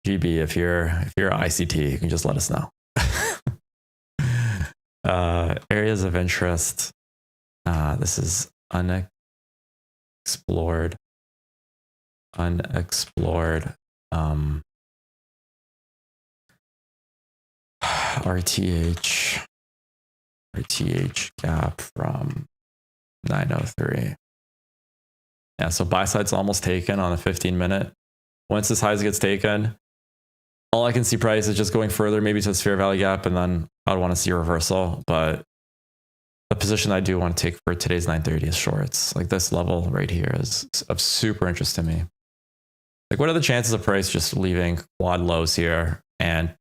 GB, if you're ICT, you can just let us know. Areas of interest. This is unexplored. RTH gap from 903. Yeah, so buy side's almost taken on a 15-minute. Once this highs gets taken, all I can see price is just going further, maybe to this fair value gap, and then I would want to see a reversal. But the position I do want to take for today's 930 is shorts. Like this level right here is of super interest to me. Like, what are the chances of price just leaving quad lows here and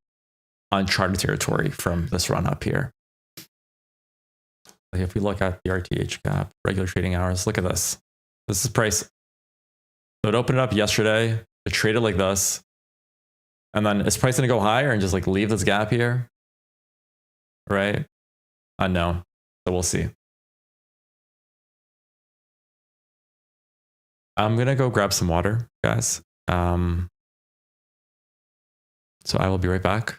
uncharted territory from this run up here? Like if we look at the RTH gap, regular trading hours, look at this. This is price. So it opened up yesterday. It traded like this. And then is price going to go higher and just like leave this gap here? Right? Unknown. So we'll see. I'm going to go grab some water, guys. So I will be right back.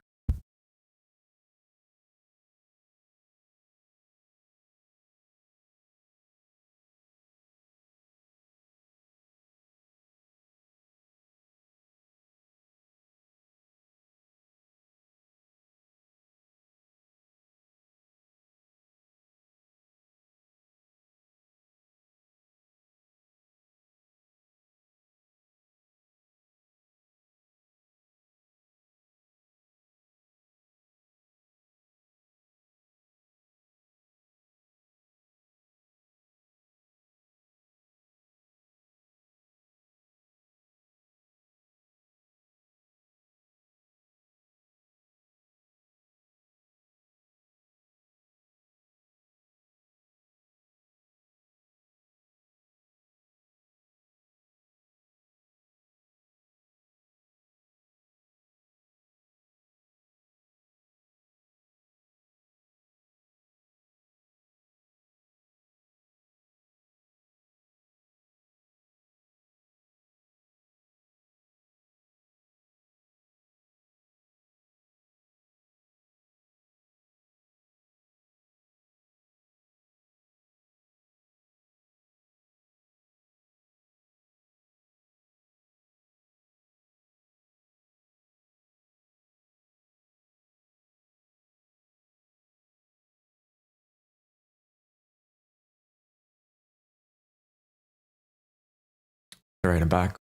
All right, I'm back.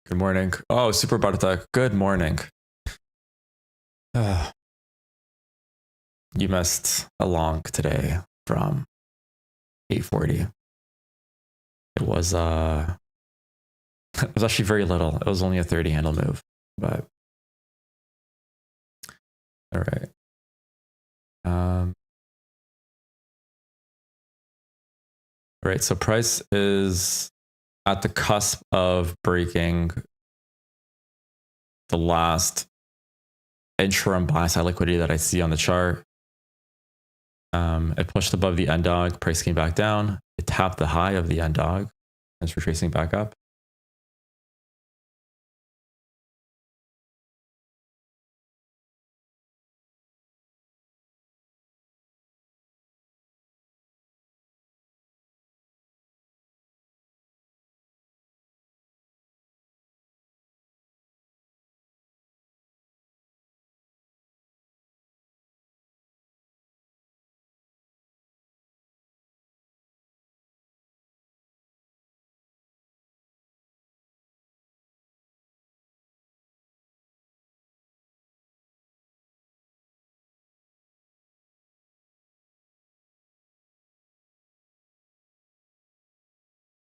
Good morning. Oh, super Bartek. Good morning. You missed a long today from 8:40. It was it was actually very little. It was only a 30 handle move, but all right. All right, so price is at the cusp of breaking the last interim buy side liquidity that I see on the chart. It pushed above the end dog, price came back down. It tapped the high of the end dog and it's retracing back up.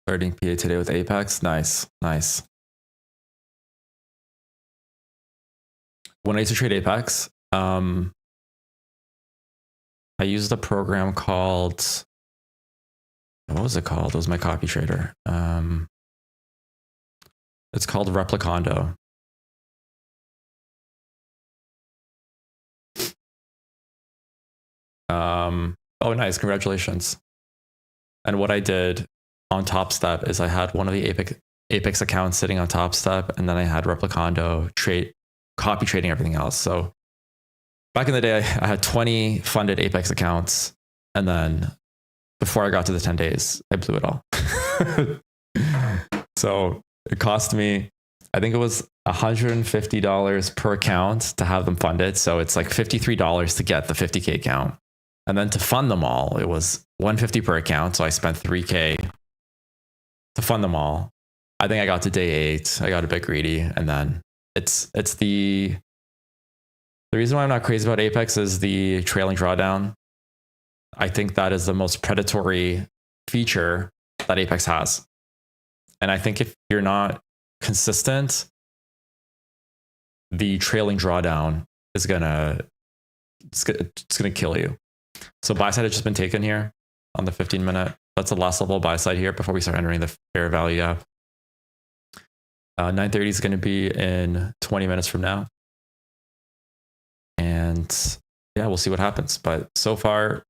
Starting PA today with Apex. Nice, nice. When I used to trade Apex, I used a program called, what was it called? It was my copy trader. It's called Replicando. Oh, nice. Congratulations. And what I did on Top Step is I had one of the Apex accounts sitting on Top Step, and then I had Replicando copy trading everything else. So back in the day, I had 20 funded Apex accounts, and then before I got to the 10 days, I blew it all. So it cost me, I think it was $150 per account to have them funded. So it's like $53 to get the 50K account. And then to fund them all, it was $150 per account. So I spent $3K to fund them all. I think I got to day 8. I got a bit greedy. And then it's the reason why I'm not crazy about Apex is the trailing drawdown. I think that is the most predatory feature that Apex has. And I think if you're not consistent, the trailing drawdown is gonna kill you. So buy side has just been taken here on the 15-minute. That's the last level buy side here before we start entering the fair value gap. 9:30 is going to be in 20 minutes from now. And yeah, we'll see what happens. But so far,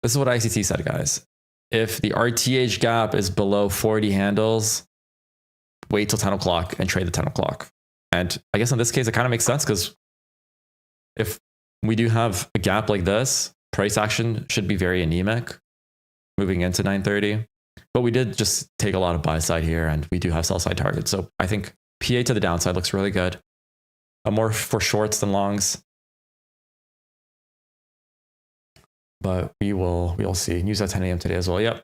this is what ICT said, guys. If the RTH gap is below 40 handles, wait till 10 o'clock and trade the 10 o'clock. And I guess in this case, it kind of makes sense because if we do have a gap like this, price action should be very anemic moving into 9:30. But we did just take a lot of buy side here and we do have sell side targets. So I think PA to the downside looks really good. More for shorts than longs. But we'll see. News at 10 a.m. today as well. Yep.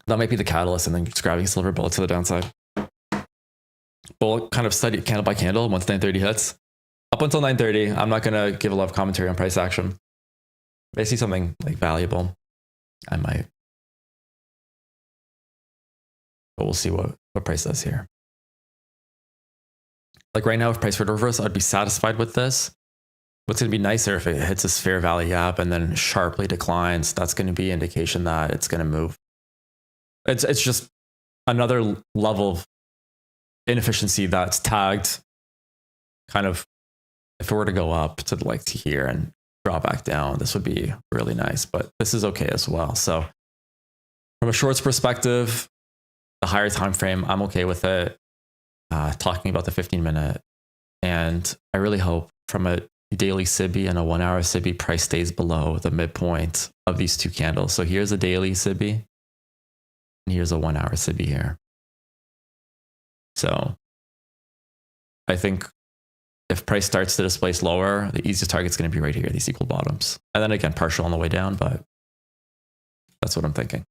That might be the catalyst and then just grabbing silver bullet to the downside. But we'll kind of study candle by candle once 9:30 hits. Up until 9:30, I'm not going to give a lot of commentary on price action. If I see something like valuable, I might. But we'll see what price does here. Like right now, if price were to reverse, I'd be satisfied with this. What's going to be nicer if it hits this fair value gap and then sharply declines? That's going to be indication that it's going to move. It's just another level of inefficiency that's tagged kind of, if it were to go up to like to here and drop back down, this would be really nice, but this is okay as well. So from a shorts perspective, the higher time frame, I'm okay with it. Talking about the 15-minute, and I really hope from a daily SIBI and a 1 hour SIBI, price stays below the midpoint of these two candles. So here's a daily SIBI, and here's a 1 hour SIBI here. So I think if price starts to displace lower, the easiest target's going to be right here, these equal bottoms. And then again, partial on the way down, but that's what I'm thinking.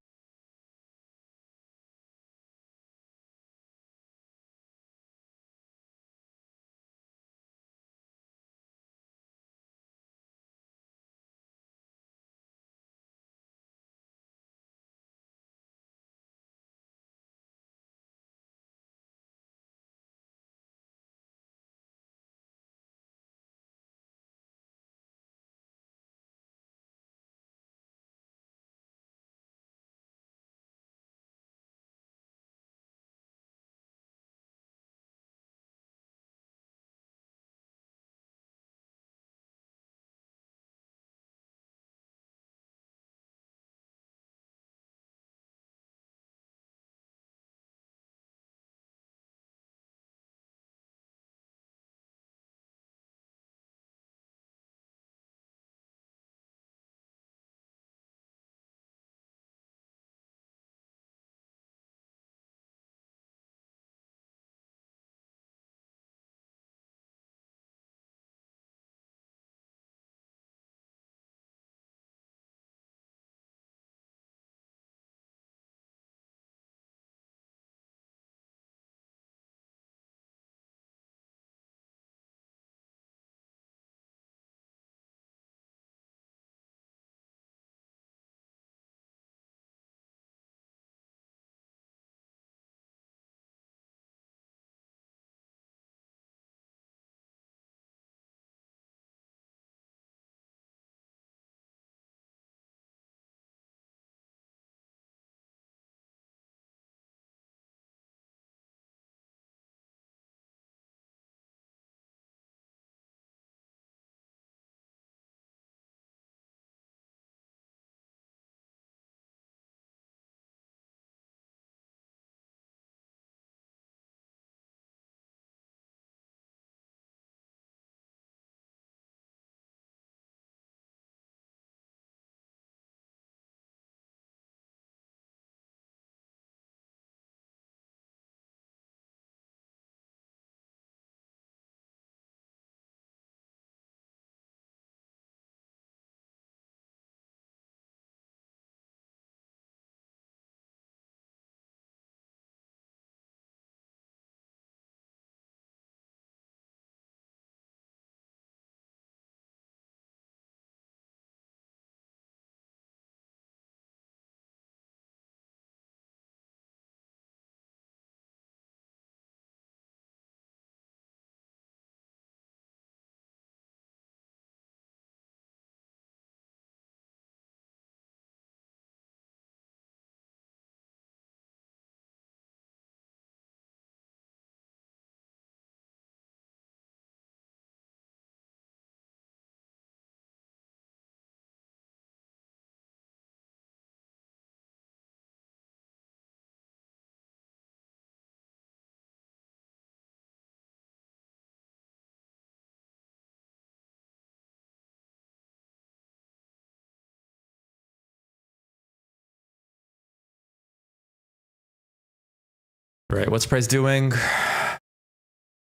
Right, what's price doing?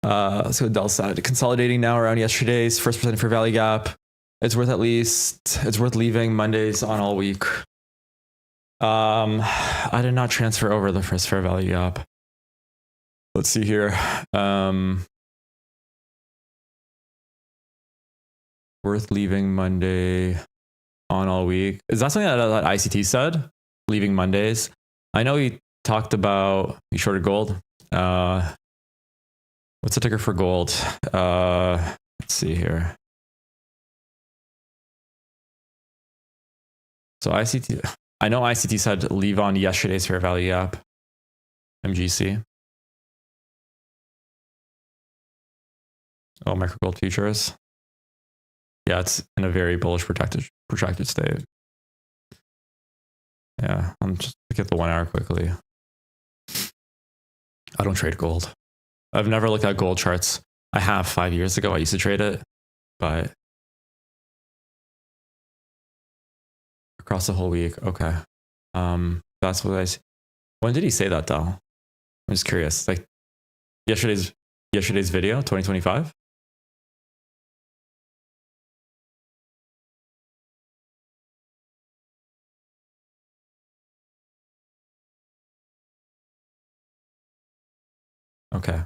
Let's go to Dell side. Consolidating now around yesterday's first percent for value gap. It's worth leaving Mondays on all week. I did not transfer over the first fair value gap. Let's see here. Worth leaving Monday on all week. Is that something that ICT said? Leaving Mondays. I know he talked about, he shorted gold. What's the ticker for gold? Let's see here. So ICT, I know ICT said leave on yesterday's fair value gap, MGC. Oh, microgold futures. Yeah, it's in a very bullish protracted state. Yeah, I'm just look at the 1 hour quickly. I don't trade gold. I've never looked at gold charts. I have 5 years ago. I used to trade it, but across the whole week. Okay. That's what when did he say that though? I'm just curious. Like yesterday's video, 2025. Okay.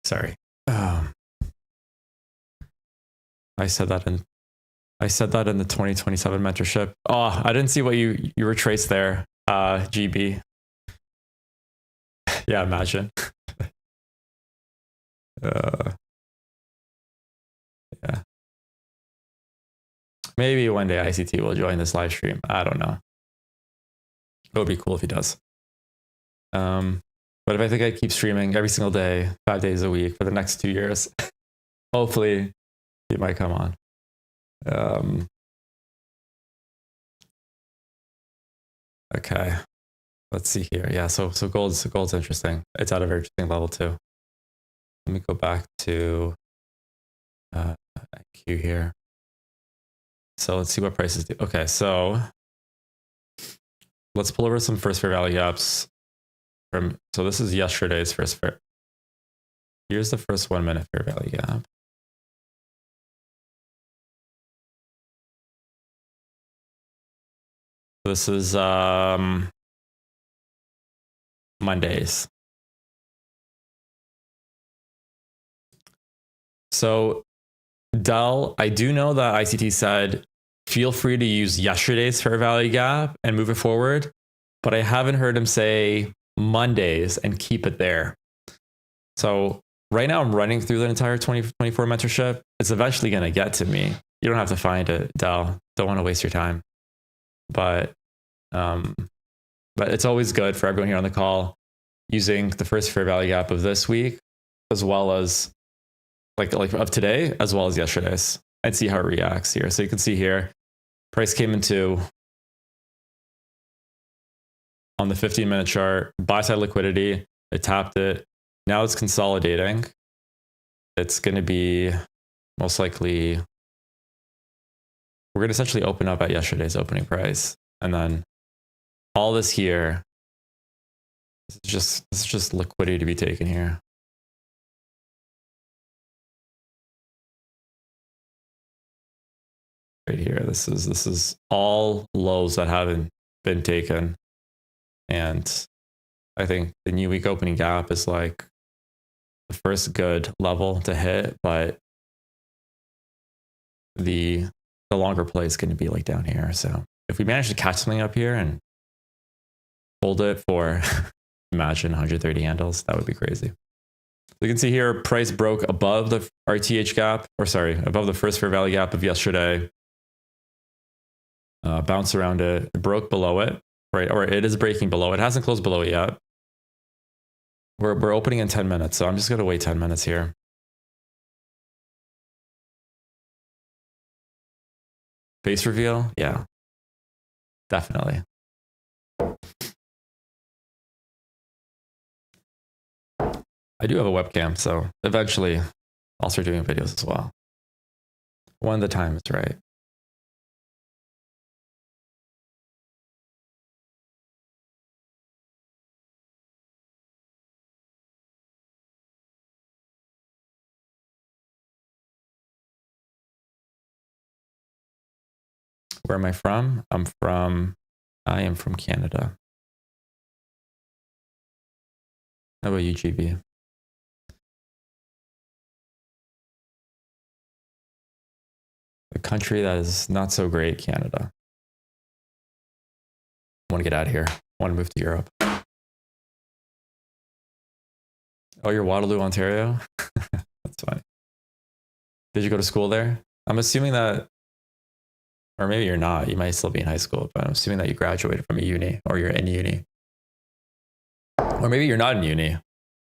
Sorry. I said that in the 2027 mentorship. Oh, I didn't see what you retraced there. GB. Yeah, imagine. Yeah. Maybe one day ICT will join this live stream. I don't know. It would be cool if he does. But if I think I keep streaming every single day, 5 days a week for the next 2 years, hopefully he might come on. Okay. Let's see here. Yeah, so gold's interesting. It's at a very interesting level too. Let me go back to IQ here. So let's see what prices do. Okay, so let's pull over some first fair value gaps from. So this is yesterday's first fair. Here's the first 1 minute fair value gap. This is Mondays. So Dell, I do know that ICT said, feel free to use yesterday's fair value gap and move it forward, but I haven't heard him say Mondays and keep it there. So right now I'm running through the entire 2024 mentorship. It's eventually going to get to me. You don't have to find it, Dell. Don't want to waste your time. But it's always good for everyone here on the call using the first fair value gap of this week, as well as like of today, as well as yesterday's, and see how it reacts here. So you can see here, price came into on the 15-minute chart, buy side liquidity, it tapped it. Now it's consolidating. It's going to be most likely, we're going to essentially open up at yesterday's opening price. And then all this here, this is just liquidity to be taken here. Right here, this is all lows that haven't been taken. And I think the new week opening gap is like the first good level to hit, but the longer play is going to be like down here. So if we manage to catch something up here and hold it for, imagine 130 handles, that would be crazy. So you can see here, price broke above the RTH gap, above the first fair value gap of yesterday. Bounce around it, broke below it, right? Or it is breaking below. It hasn't closed below it yet. We're opening in 10 minutes, so I'm just going to wait 10 minutes here. Face reveal? Yeah, definitely. I do have a webcam, so eventually I'll start doing videos as well. When the time is right. Where am I from? I am from Canada. How about you, GB? A country that is not so great, Canada. I want to get out of here. I want to move to Europe. Oh, you're Waterloo, Ontario? That's funny. Did you go to school there? I'm assuming that, or maybe you're not. You might still be in high school, but I'm assuming that you graduated from a uni or you're in uni. Or maybe you're not in uni.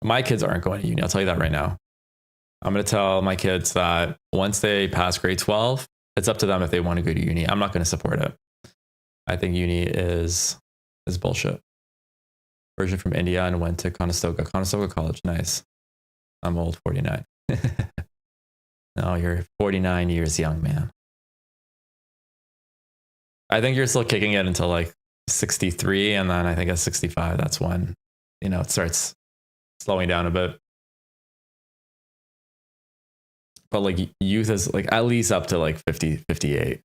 My kids aren't going to uni. I'll tell you that right now. I'm going to tell my kids that once they pass grade 12, it's up to them if they want to go to uni. I'm not going to support it. I think uni is bullshit. Originally from India and went to Conestoga College. Nice. I'm old, 49. No, you're 49 years young, man. I think you're still kicking it until like 63. And then I think at 65, that's when, it starts slowing down a bit. But like youth is like at least up to like 50, 58.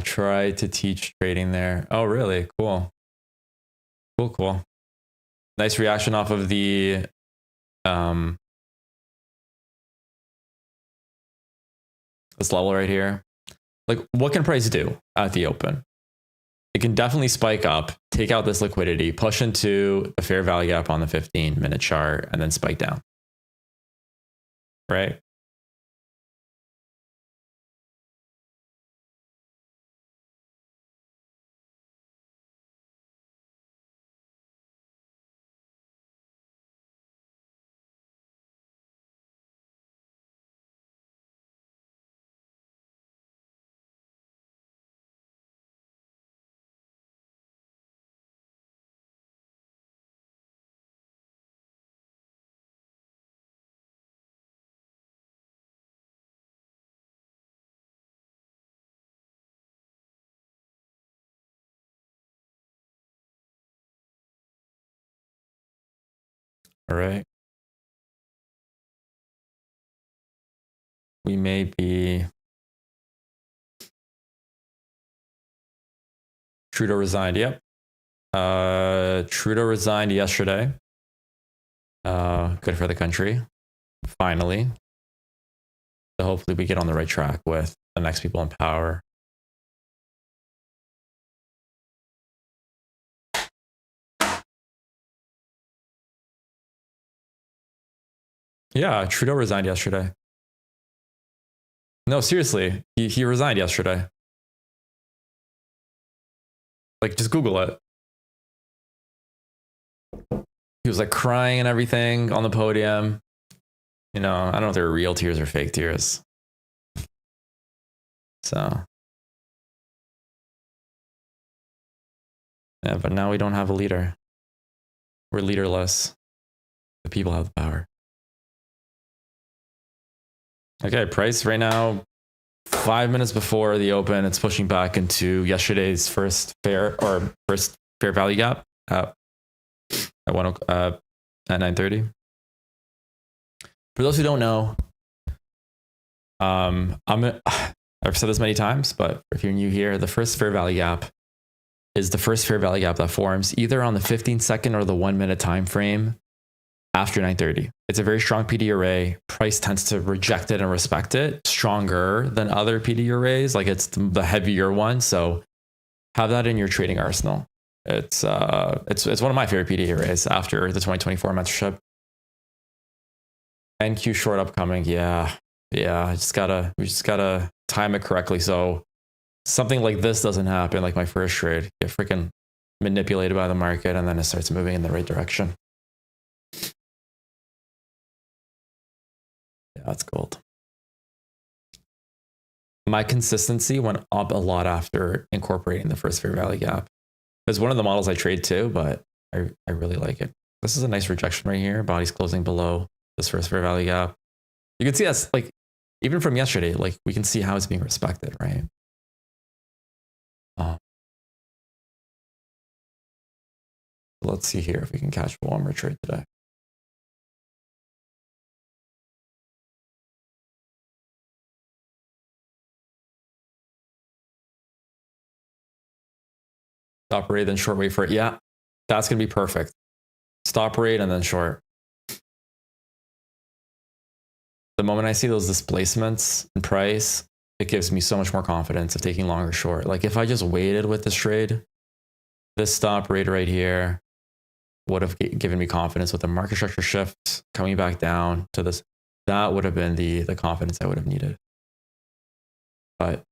Try to teach trading there. Oh, really? Cool. Cool. Nice reaction off of the this level right here. Like, what can price do at the open? It can definitely spike up, take out this liquidity, push into the fair value gap on the 15-minute chart, and then spike down. Right? All right. We may be... Trudeau resigned. Yep. Trudeau resigned yesterday. Good for the country. Finally. So hopefully we get on the right track with the next people in power. Yeah, Trudeau resigned yesterday. No, seriously, he resigned yesterday. Like, just Google it. He was like crying and everything on the podium. I don't know if they're real tears or fake tears. So, yeah, but now we don't have a leader. We're leaderless. The people have the power. Okay, price right now, 5 minutes before the open, it's pushing back into yesterday's first fair value gap at 9:30. For those who don't know, I've said this many times, but if you're new here, the first fair value gap is the first fair value gap that forms either on the 15-second or the 1 minute time frame after 9:30. It's a very strong PD array. Price tends to reject it and respect it stronger than other PD arrays. Like it's the heavier one. So have that in your trading arsenal. It's one of my favorite PD arrays after the 2024 mentorship. NQ short upcoming. Yeah. We just gotta time it correctly. So something like this doesn't happen. Like my first trade, get freaking manipulated by the market and then it starts moving in the right direction. Yeah, that's gold. My consistency went up a lot after incorporating the first fair value gap. It's one of the models I trade too, but I really like it. This is a nice rejection right here. Body's closing below this first fair value gap. You can see that's like, even from yesterday, like we can see how it's being respected, right? Let's see here if we can catch one more trade today. Stop rate, then short, wait for it. Yeah, that's going to be perfect. Stop rate and then short. The moment I see those displacements in price, it gives me so much more confidence of taking long or short. Like if I just waited with this trade, this stop rate right here would have given me confidence with the market structure shift coming back down to this. That would have been the confidence I would have needed. But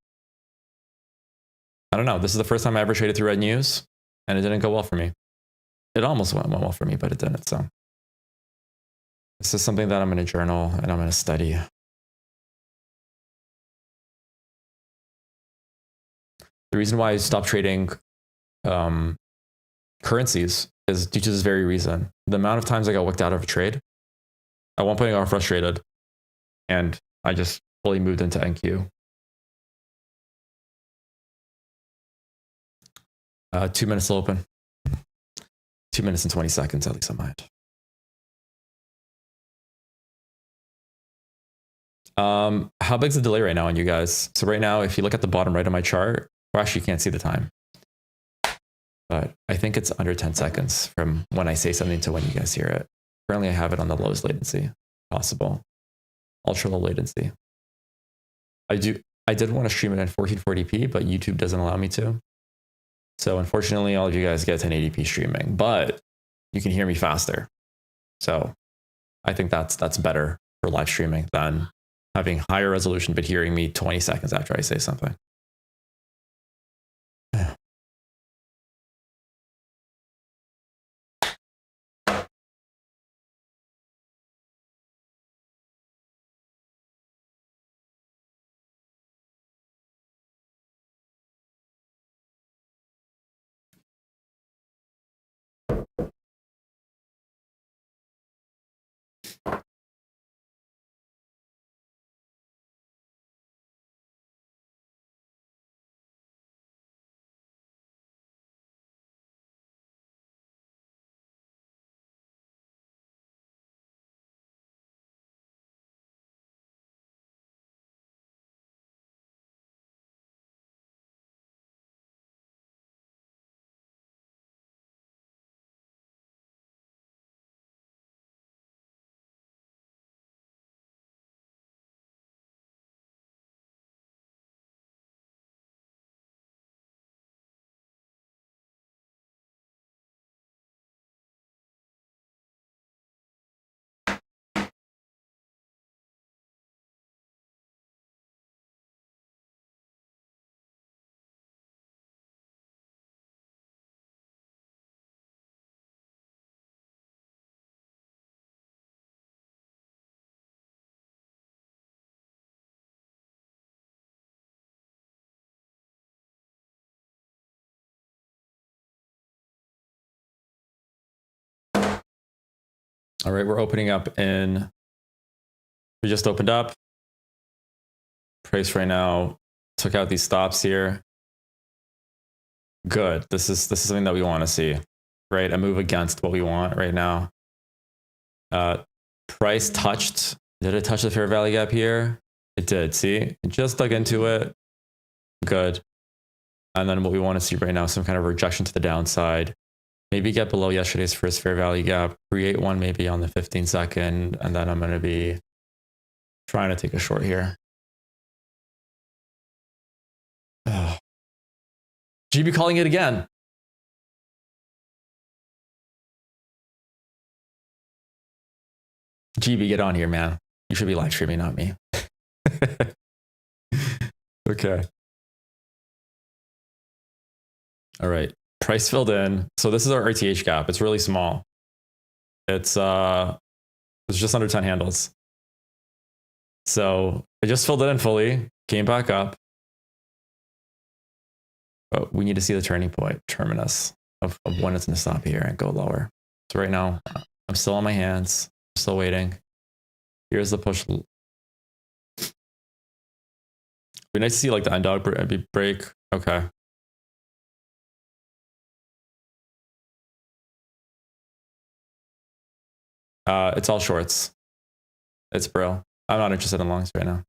I don't know. This is the first time I ever traded through red news, and it didn't go well for me. It almost went well for me, but it didn't. So this is something that I'm going to journal and I'm going to study. The reason why I stopped trading currencies is due to this very reason. The amount of times I got wicked out of a trade, at one point I got frustrated, and I just fully moved into NQ. 2 minutes till open. 2 minutes and 20 seconds, at least on mine. How big's the delay right now on you guys? So right now, if you look at the bottom right of my chart, well, actually you can't see the time, but I think it's under 10 seconds from when I say something to when you guys hear it. Currently I have it on the lowest latency possible, ultra low latency. I did want to stream it in 1440p, but YouTube doesn't allow me to. So unfortunately, all of you guys get 1080p streaming, but you can hear me faster. So I think that's better for live streaming than having higher resolution, but hearing me 20 seconds after I say something. All right, we're opening up in, we just opened up. Price right now took out these stops here. Good. This is something that we want to see, right? A move against what we want right now. Price touched. Did it touch the fair value gap here? It did. See, it just dug into it. Good. And then what we want to see right now is some kind of rejection to the downside. Maybe get below yesterday's first fair value gap, create one maybe on the 15 second, and then I'm going to be trying to take a short here. GB calling it again. GB, get on here, man. You should be live streaming, not me. Okay. All right. Price filled in. So this is our RTH gap. It's really small. It's just under 10 handles. So I just filled it in fully, came back up. But we need to see the turning point, terminus of when it's going to stop here and go lower. So right now, I'm still on my hands. I'm still waiting. Here's the push. It'd be nice to see like the end dog break. Okay. It's all shorts. It's bro. I'm not interested in longs right now.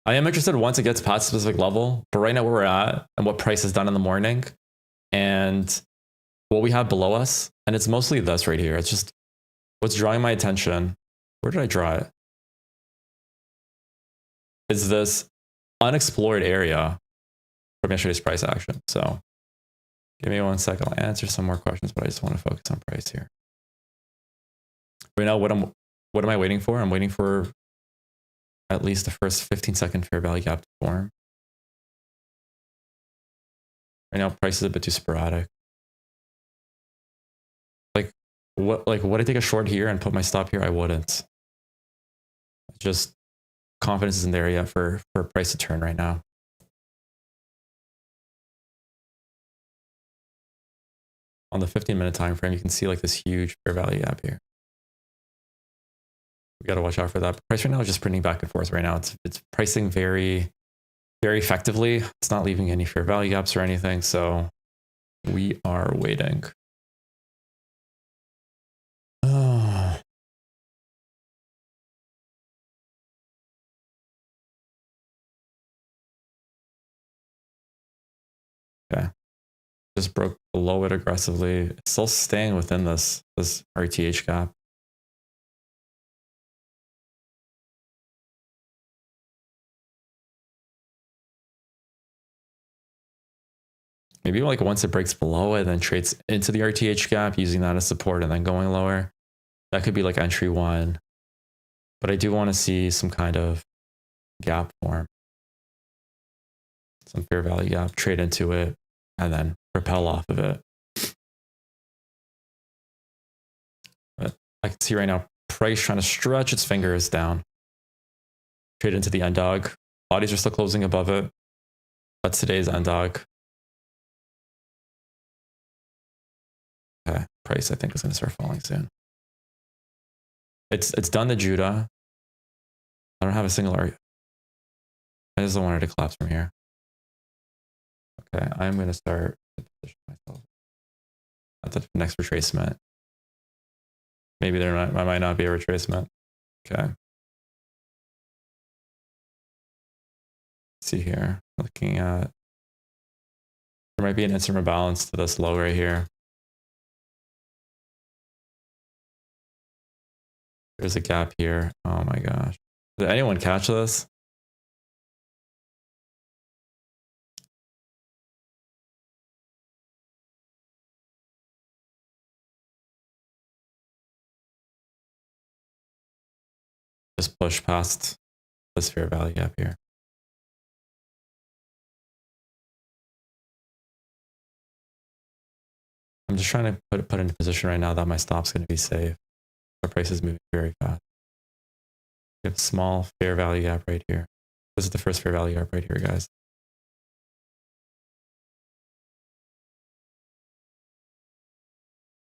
I am interested once it gets past a specific level, but right now where we're at and what price has done in the morning, And what we have below us, and it's mostly this right here. It's just what's drawing my attention. Where did I draw it? Is this unexplored area from yesterday's price action. So give me 1 second. I'll answer some more questions, but I just want to focus on price here. Right now, what am I waiting for? I'm waiting for at least the first 15-second fair value gap to form. Right now, price is a bit too sporadic. Would I take a short here and put my stop here? I wouldn't. Just confidence isn't there yet for price to turn right now. On the 15-minute time frame, you can see like this huge fair value gap here. We got to watch out for that. But price right now is just printing back and forth right now. It's pricing very, very effectively. It's not leaving any fair value gaps or anything. So we are waiting. Okay. Just broke below it aggressively. It's still staying within this RTH gap. Maybe like once it breaks below it, then trades into the RTH gap, using that as support and then going lower. That could be like entry one. But I do want to see some kind of gap form. Some fair value gap, trade into it, and then propel off of it. But I can see right now, price trying to stretch its fingers down. Trade into the end dog. Bodies are still closing above it. That's today's end dog. Okay, price I think is going to start falling soon. It's done the Judah. I don't have a single argument. I just don't want it to collapse from here. Okay, I'm going to start to position myself at the next retracement. Maybe I might not be a retracement. Okay. Let's see here. Looking at, there might be an instant rebalance to this low right here. There's a gap here. Oh my gosh. Did anyone catch this? Just push past this fair value gap here. I'm just trying to put in a position right now that my stop's going to be safe. Our price is moving very fast. We have a small fair value gap right here. This is the first fair value gap right here, guys.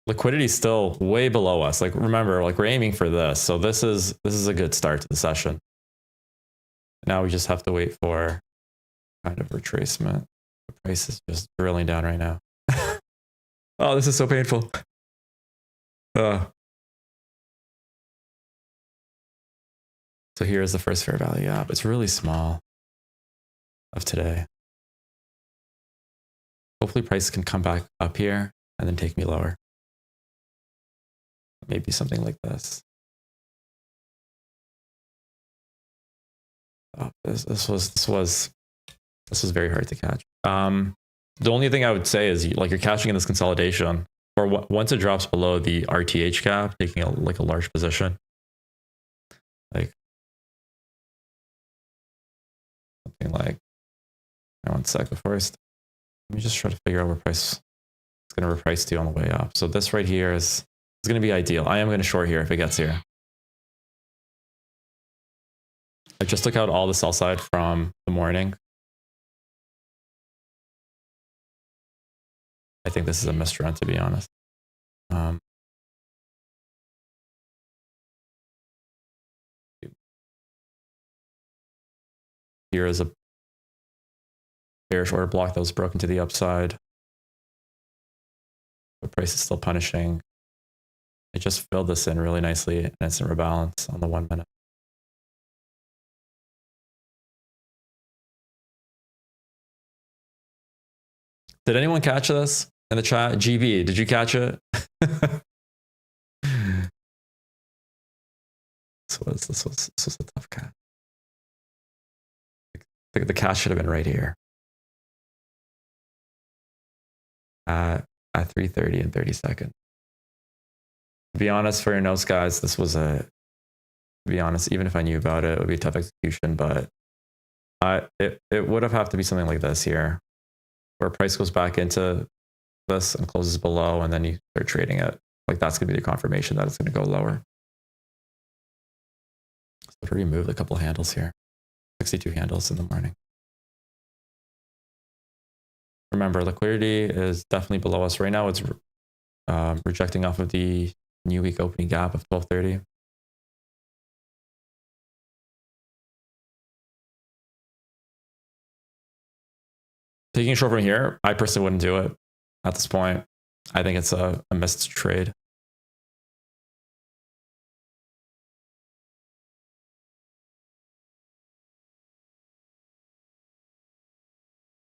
Liquidity is still way below us. Like remember, like we're aiming for this. So this is a good start to the session. Now we just have to wait for kind of retracement. The price is just drilling down right now. Oh, this is so painful. So here is the first fair value gap. It's really small of today. Hopefully price can come back up here and then take me lower. Maybe something like this. Oh, this was very hard to catch. The only thing I would say is like you're catching in this consolidation, or once it drops below the RTH gap, taking a large position. Like something like, 1 sec before let me just try to figure out where price is going to reprice to on the way up. So this right here is going to be ideal. I am going to short here if it gets here. I just took out all the sell side from the morning. I think this is a missed run, to be honest. Here is a bearish order block that was broken to the upside. The price is still punishing. It just filled this in really nicely, and it's in rebalance on the 1 minute. Did anyone catch this in the chat? GB, did you catch it? This was a tough catch. The catch should have been right here. At 3:30 and 30 seconds. To be honest, for your notes, guys, this was to be honest, even if I knew about it, it would be a tough execution, but it would have to be something like this here, where price goes back into this and closes below, and then you start trading it. Like that's going to be the confirmation that it's going to go lower. So we removed a couple handles here, 62 handles in the morning. Remember, liquidity is definitely below us right now. It's rejecting off of the new week opening gap of 1230. Taking a short from here, I personally wouldn't do it at this point. I think it's a missed trade.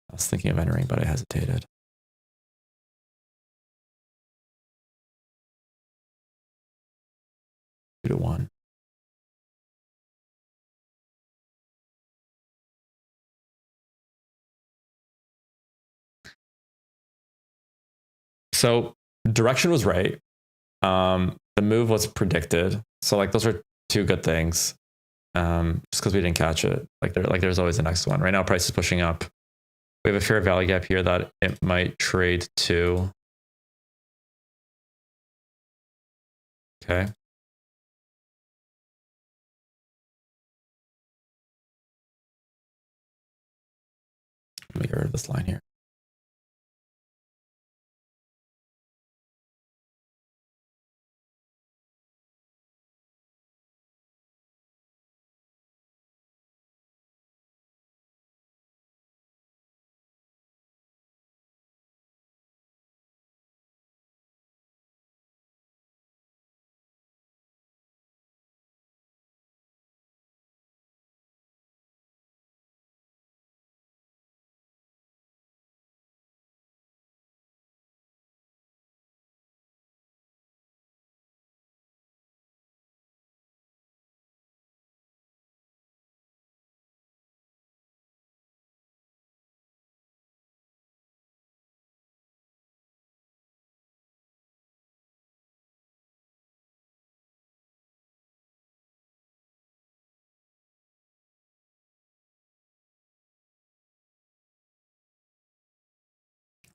I was thinking of entering, but I hesitated. Two to one. So direction was right. The move was predicted. So like those are two good things. Just because we didn't catch it. There's always the next one. Right now, price is pushing up. We have a fair value gap here that it might trade to. Okay. Let me get rid of this line here.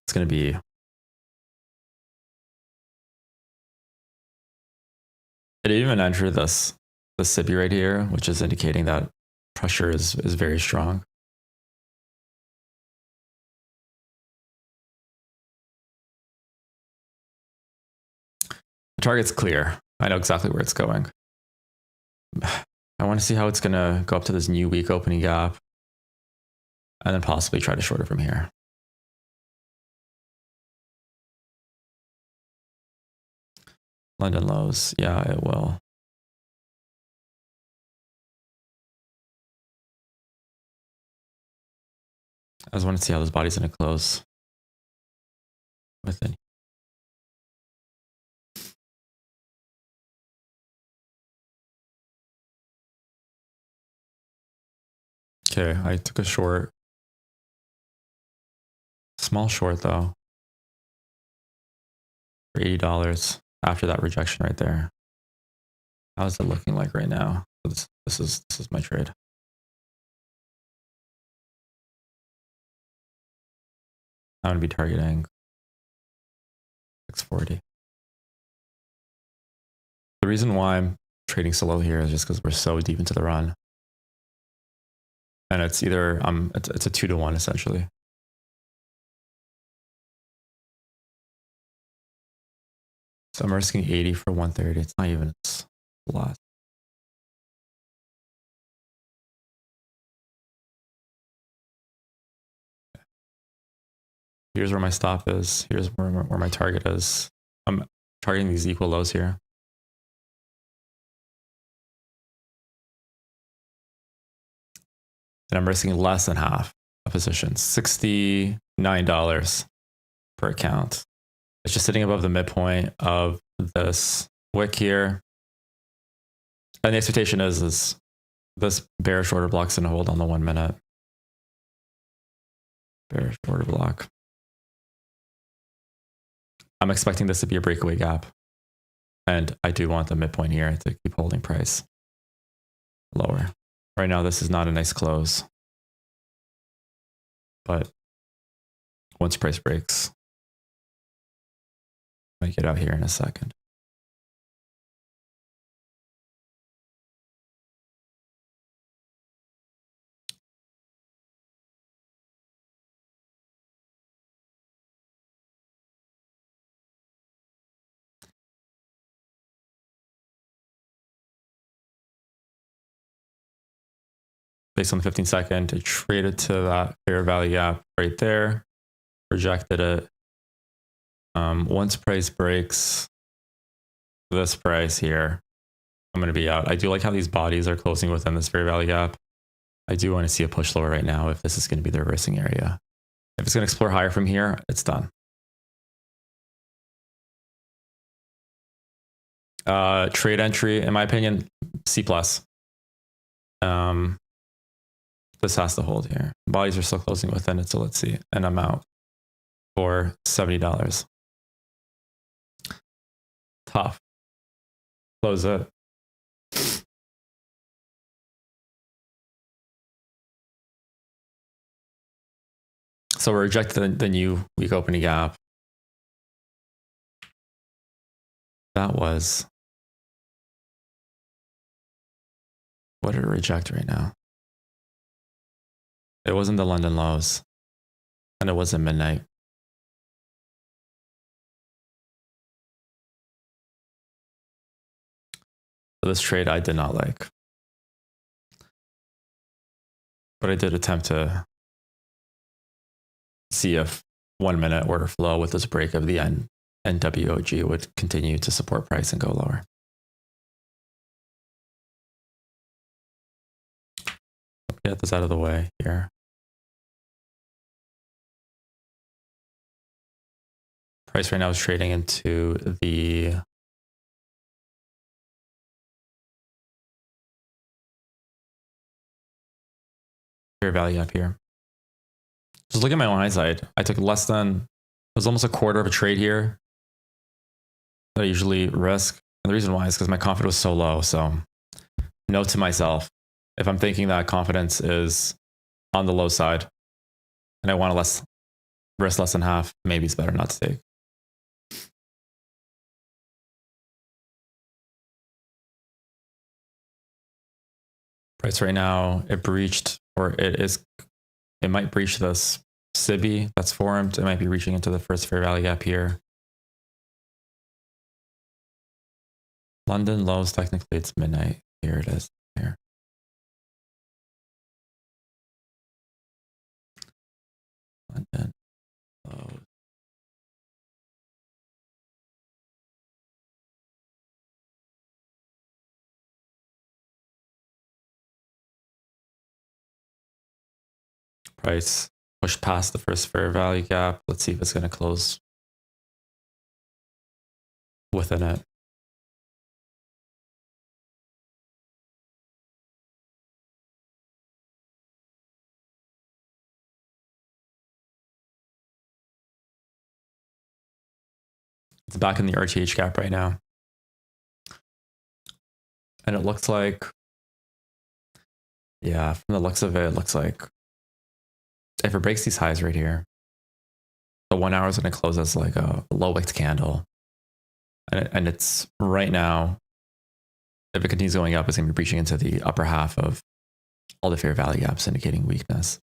It's going to be. It even entered this SIBI right here, which is indicating that pressure is very strong. The target's clear. I know exactly where it's going. I want to see how it's going to go up to this new week opening gap and then possibly try to short it from here. London lows. Yeah, it will. I just want to see how this body's going to close within. Okay, I took a short. Small short though. For $80 after that rejection right there. How's it looking like right now? This is my trade. I'm gonna be targeting 640. The reason why I'm trading so low here is just because we're so deep into the run. And it's either it's a 2 to 1 essentially. So I'm risking 80 for 130. It's not even, it's a lot. Here's where my stop is. Here's where my target is. I'm targeting these equal lows here. And I'm risking less than half a position, $69. per account. It's just sitting above the midpoint of this wick here. And the expectation is this bearish order block's going to hold on the 1 minute. Bearish order block. I'm expecting this to be a breakaway gap. And I do want the midpoint here to keep holding price lower. Right now, this is not a nice close. But once price breaks, I might get out here in a second. Based on the 15-second, it traded to that fair value gap right there, rejected it. Once price breaks this price here, I'm going to be out. I do like how these bodies are closing within this fair value gap. I do want to see a push lower right now if this is going to be the reversing area. If it's going to explore higher from here, it's done. Trade entry, in my opinion, C+. This has to hold here. Bodies are still closing within it, so let's see. And I'm out for $70. Tough. Close it. So we rejected the new week opening gap. That was, what did it reject right now? It wasn't the London lows, and it wasn't midnight. So this trade I did not like, but I did attempt to see if 1 minute order flow with this break of the NWOG would continue to support price and go lower. Get this out of the way here. Price right now is trading into the fair value up here. Just look at my own hindsight. I took less than, it was almost a quarter of a trade here that I usually risk. And the reason why is because my confidence was so low. So note to myself, if I'm thinking that confidence is on the low side and I want to risk less than half, maybe it's better not to take. Price right now, it breached, or it might breach this SIBI that's formed. It might be reaching into the first fair value gap here. London lows, technically it's midnight. Here it is, here. London lows. Price pushed past the first fair value gap. Let's see if it's going to close within it. It's back in the RTH gap right now. And it looks like, yeah, from the looks of it, it looks like if it breaks these highs right here, the 1 hour is going to close as like a low wicked candle. And it's right now, if it continues going up, it's going to be breaching into the upper half of all the fair value gaps, indicating weakness.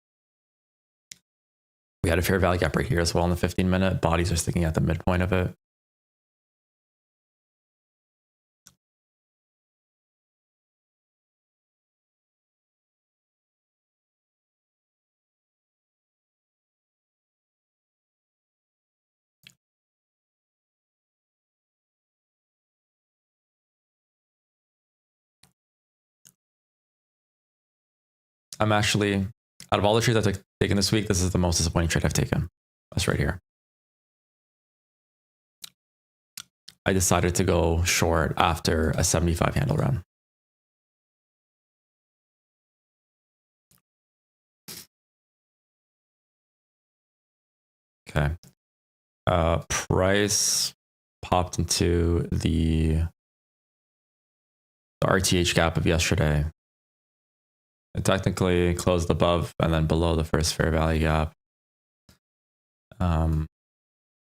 We had a fair value gap right here as well in the 15-minute. Bodies are sticking at the midpoint of it. I'm actually, out of all the trades I've taken this week, this is the most disappointing trade I've taken. That's right here. I decided to go short after a 75 handle run. Okay. Price popped into the RTH gap of yesterday. It technically closed above and then below the first fair value gap. Do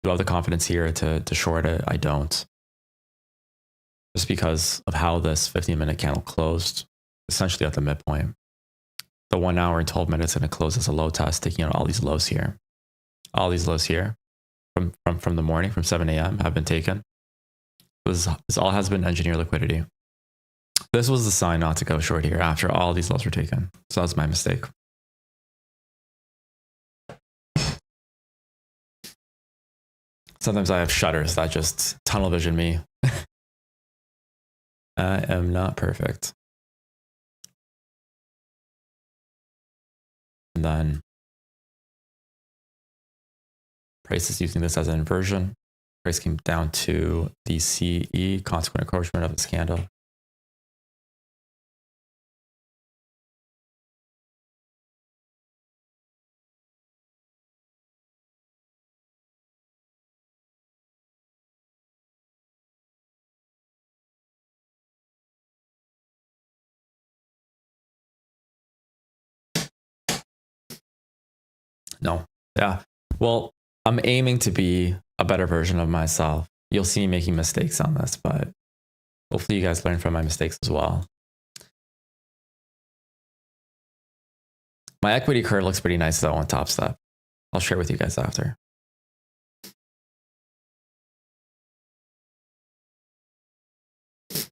I have the confidence here to short it? I don't. Just because of how this 15-minute candle closed, essentially at the midpoint. The 1 hour and 12 minutes going to close as a low test, taking out all these lows here. All these lows here from the morning, from 7 a.m. have been taken. This all has been engineer liquidity. This was the sign not to go short here after all these lows were taken. So that's my mistake. Sometimes I have shutters that just tunnel vision me. I am not perfect. And then price is using this as an inversion. Price came down to the CE, consequent encroachment of this candle. No. Yeah. Well, I'm aiming to be a better version of myself. You'll see me making mistakes on this, but hopefully you guys learn from my mistakes as well. My equity curve looks pretty nice though on Top Step. I'll share with you guys after. If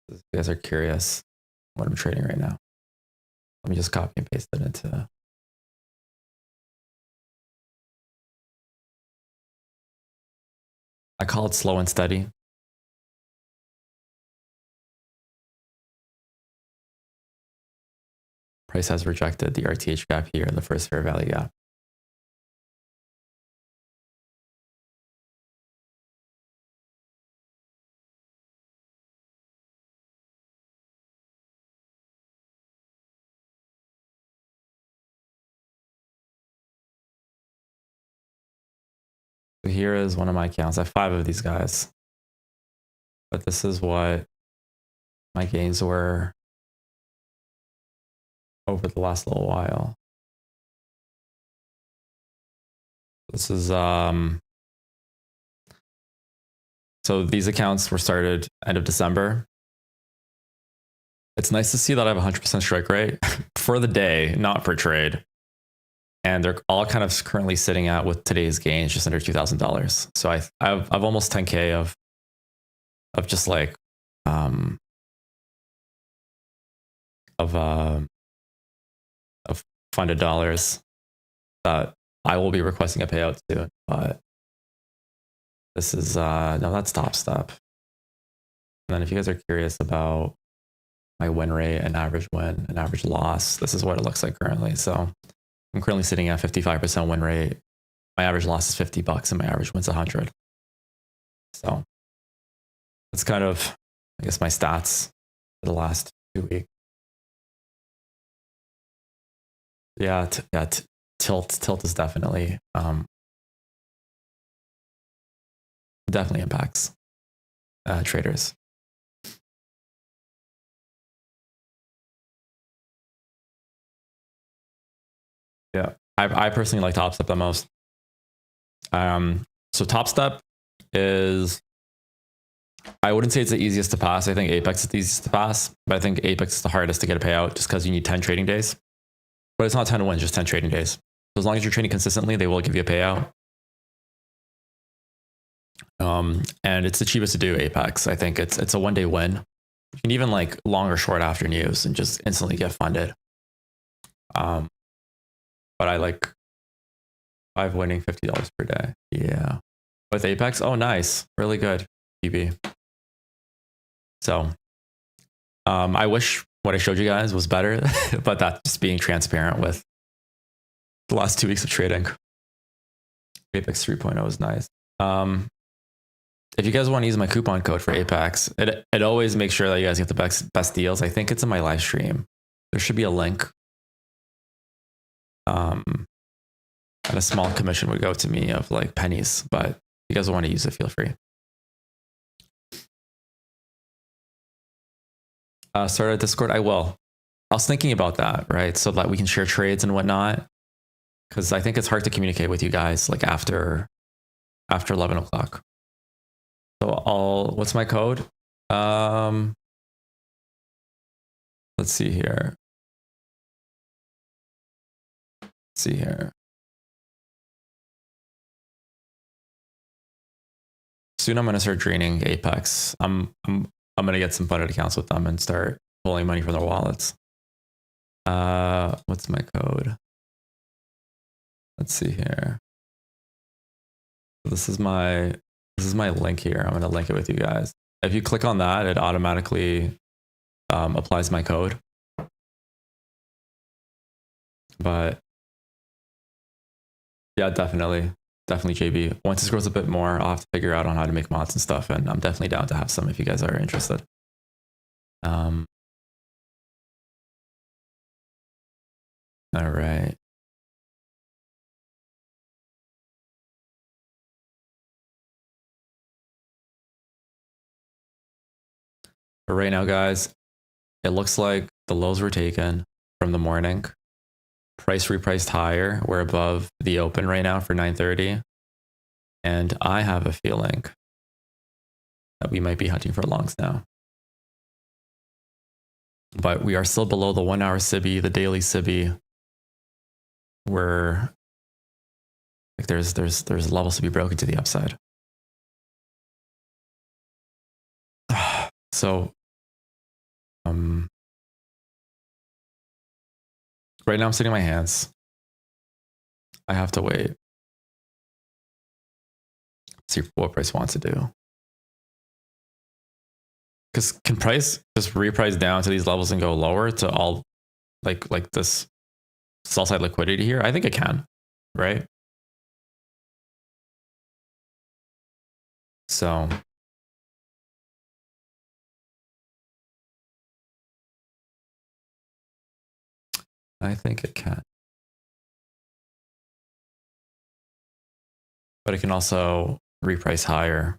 you guys are curious what I'm trading right now, let me just copy and paste it into. I call it slow and steady. Price has rejected the RTH gap here in the first fair value gap. So here is one of my accounts. I have 5 of these guys. But this is what my gains were over the last little while. This is so these accounts were started end of December. It's nice to see that I have 100% strike rate for the day, not per trade. And they're all kind of currently sitting at with today's gains just under $2,000. So I've almost 10K of just like of funded dollars that I will be requesting a payout soon. But this is no, that's Top Step. And then if you guys are curious about my win rate and average win and average loss, this is what it looks like currently. So I'm currently sitting at 55% win rate. My average loss is $50 and my average win's 100. So that's kind of, I guess, my stats for the last 2 weeks. Yeah, tilt is definitely definitely impacts traders. Yeah, I personally like Top Step the most. So Top Step is, I wouldn't say it's the easiest to pass. I think Apex is the easiest to pass, but I think Apex is the hardest to get a payout just because you need 10 trading days. But it's not 10 wins, just 10 trading days. So as long as you're trading consistently, they will give you a payout. And it's the cheapest to do Apex. I think it's a 1 day win. You can even like long or short after news and just instantly get funded. But I like 5 winning $50 per day. Yeah. With Apex, oh nice, really good PB. So I wish what I showed you guys was better, but that's just being transparent with the last 2 weeks of trading. Apex 3.0 is nice. if you guys want to use my coupon code for Apex, it always makes sure that you guys get the best deals. I think it's in my live stream. There should be a link. And a small commission would go to me of like pennies, but if you guys want to use it, feel free. Start a Discord. I will. I was thinking about that, right? So that we can share trades and whatnot. Because I think it's hard to communicate with you guys like after 11 o'clock. So what's my code? Let's see here. Soon I'm going to start draining Apex. I'm going to get some funded accounts with them and start pulling money from their wallets. What's my code? Let's see here. This is my link here. I'm going to link it with you guys. If you click on that, it automatically applies my code. But yeah, definitely JB. Once this grows a bit more, I'll have to figure out on how to make mods and stuff. And I'm definitely down to have some if you guys are interested. All right. But right now, guys, it looks like the lows were taken from the morning. Price repriced higher. We're above the open right now for 930. And I have a feeling that we might be hunting for longs now. But we are still below the 1 hour SIBI, the daily SIBI. We're like there's levels to be broken to the upside. So right now I'm sitting in my hands. I have to wait. See what price wants to do. Because can price just reprice down to these levels and go lower to all like this sell side liquidity here? I think it can, right? So I think it can. But it can also reprice higher,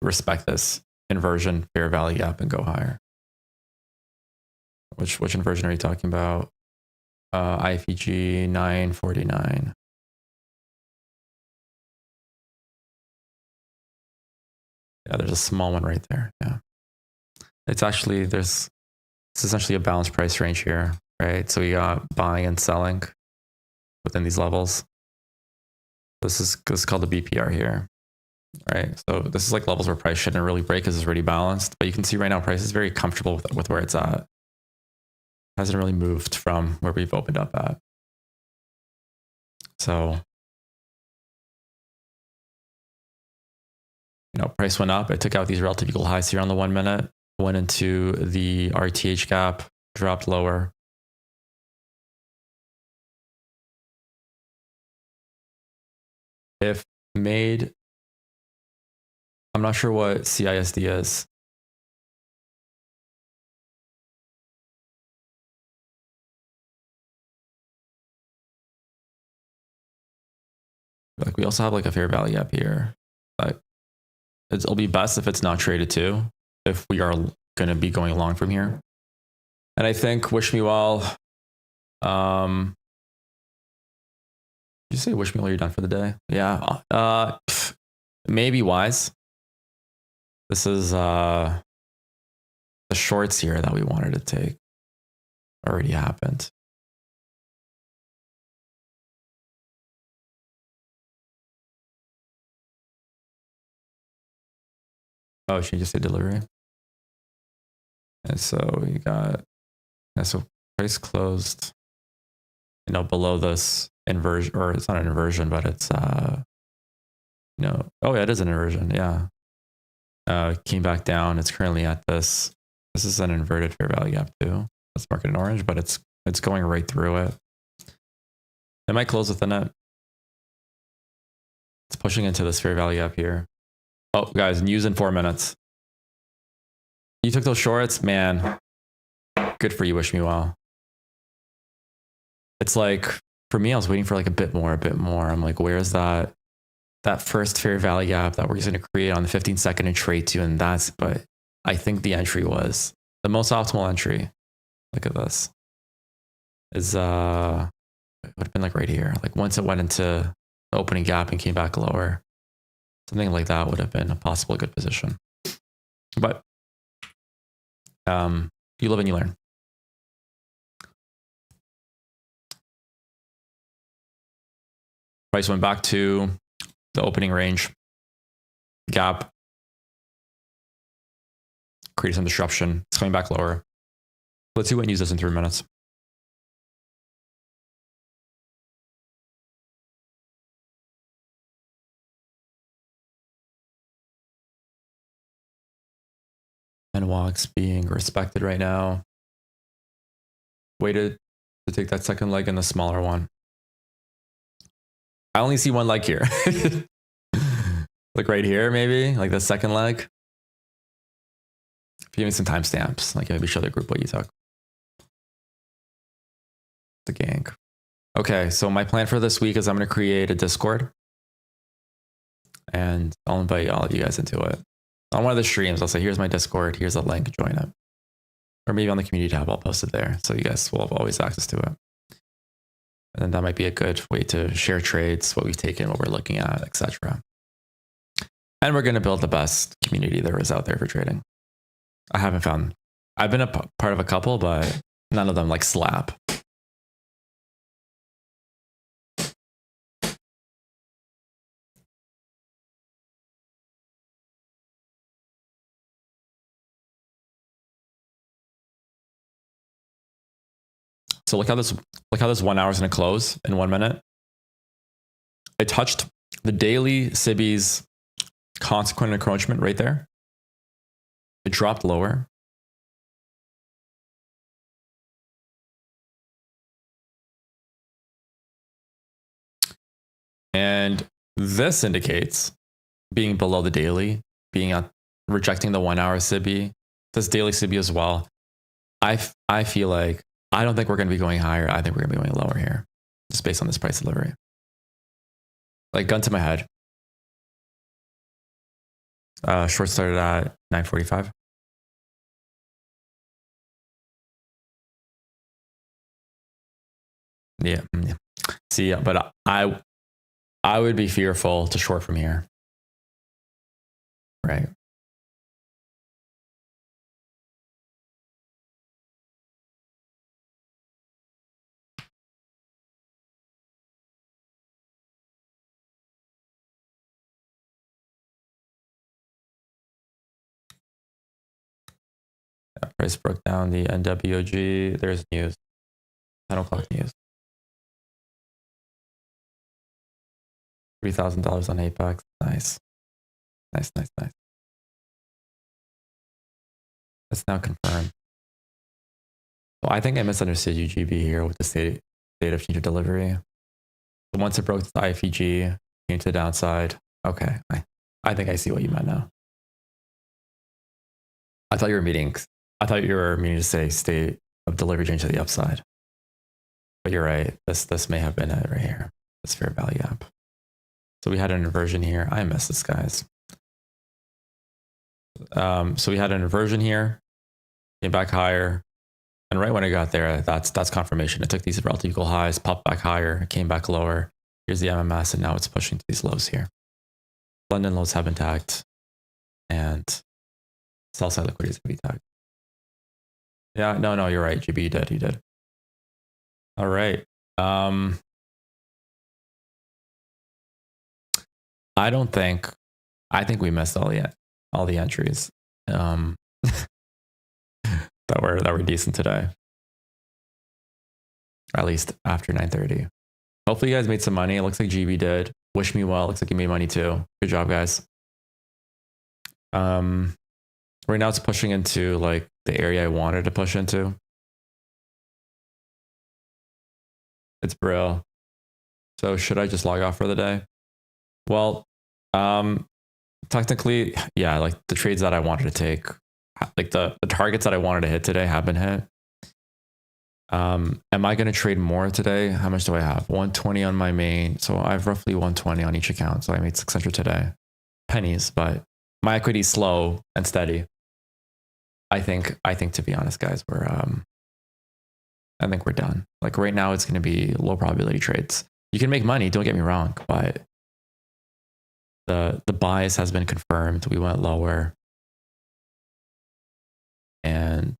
respect this inversion fair value gap and go higher. Which inversion are you talking about? IFEG 949. Yeah, there's a small one right there. Yeah. It's actually, it's essentially a balanced price range here, right? So we got buying and selling within these levels. This is called the BPR here, right? So this is like levels where price shouldn't really break because it's already balanced. But you can see right now price is very comfortable with where it's at. Hasn't really moved from where we've opened up at. So, you know, price went up. It took out these relative equal highs here on the 1 minute, went into the RTH gap, dropped lower. If made, I'm not sure what CISD is. Like we also have like a fair value up here, but it'll be best if it's not traded too, if we are going to be going long from here. And I think wish me well. Did you say wish me well you're done for the day? Yeah. Maybe wise. This is the shorts here that we wanted to take already happened. Oh, she just said delivery. And so we got, and so price closed, you know, below this inversion, or it's not an inversion, but it's, you know, oh yeah, it is an inversion. Yeah. Came back down. It's currently at this is an inverted fair value gap too. Let's mark it in orange, but it's going right through it. It might close within it. It's pushing into this fair value gap here. Oh, guys, news in 4 minutes. You took those shorts, man. Good for you. Wish me well. It's like, for me, I was waiting for like a bit more. I'm like, where's that first fair value gap that we're just going to create on the 15-second and trade to? And but I think the entry was the most optimal entry. Look at this. It would have been like right here. Like once it went into the opening gap and came back lower, something like that would have been a possible good position. But you live and you learn. Price went back to the opening range gap, created some disruption. It's coming back lower. Let's see what use this in 3 minutes. And walks being respected right now. Waited to take that second leg in the smaller one. I only see one leg here. Like right here, maybe like the second leg. Give me some timestamps. Like maybe show the group what you took. The gang. Okay, so my plan for this week is I'm going to create a Discord. And I'll invite all of you guys into it. On one of the streams, I'll say, here's my Discord. Here's a link. Join it. Or maybe on the community tab, I'll post it there. So you guys will have always access to it. And then that might be a good way to share trades, what we've taken, what we're looking at, etc. And we're going to build the best community there is out there for trading. I've been a part of a couple, but none of them like slap. So look how this 1 hour is going to close in 1 minute. It touched the daily SIBI's consequent encroachment right there. It dropped lower. And this indicates being below the daily, rejecting the 1 hour SIBI, this daily SIBI as well. I feel like I don't think we're going to be going higher. I think we're going to be going lower here, just based on this price delivery. Like gun to my head. Short started at 9:45. Yeah. See, but I would be fearful to short from here. Right. Price broke down the NWOG. There's news. 10 o'clock news. $3,000 on Apex. Nice. Nice. That's now confirmed. So I think I misunderstood UGB here with the state of change of delivery. So once it broke the IFEG, came to the downside. Okay. I think I see what you meant now. I thought you were meaning to say state of delivery change to the upside. But you're right. This may have been it right here. This fair value gap. So we had an inversion here. I missed this, guys. So we had an inversion here, came back higher. And right when I got there, that's confirmation. It took these relative equal highs, popped back higher, came back lower. Here's the MMS, and now it's pushing to these lows here. London lows have been tagged, and sell side liquidity is going to be tagged. Yeah, no, you're right. GB, you did. All right. I think we missed all the entries that were decent today. At least after 9:30. Hopefully you guys made some money. It looks like GB did. Wish me well. Looks like you made money too. Good job, guys. Right now it's pushing into like the area I wanted to push into. It's Brill. So should I just log off for the day? Well, technically, yeah, like the trades that I wanted to take, like the targets that I wanted to hit today have been hit. Am I going to trade more today? How much do I have? 120 on my main. So I have roughly 120 on each account. So I made 600 today. Pennies, but my equity is slow and steady. I think to be honest, guys, I think we're done. Like right now it's going to be low probability trades. You can make money, don't get me wrong, but the bias has been confirmed. We went lower. And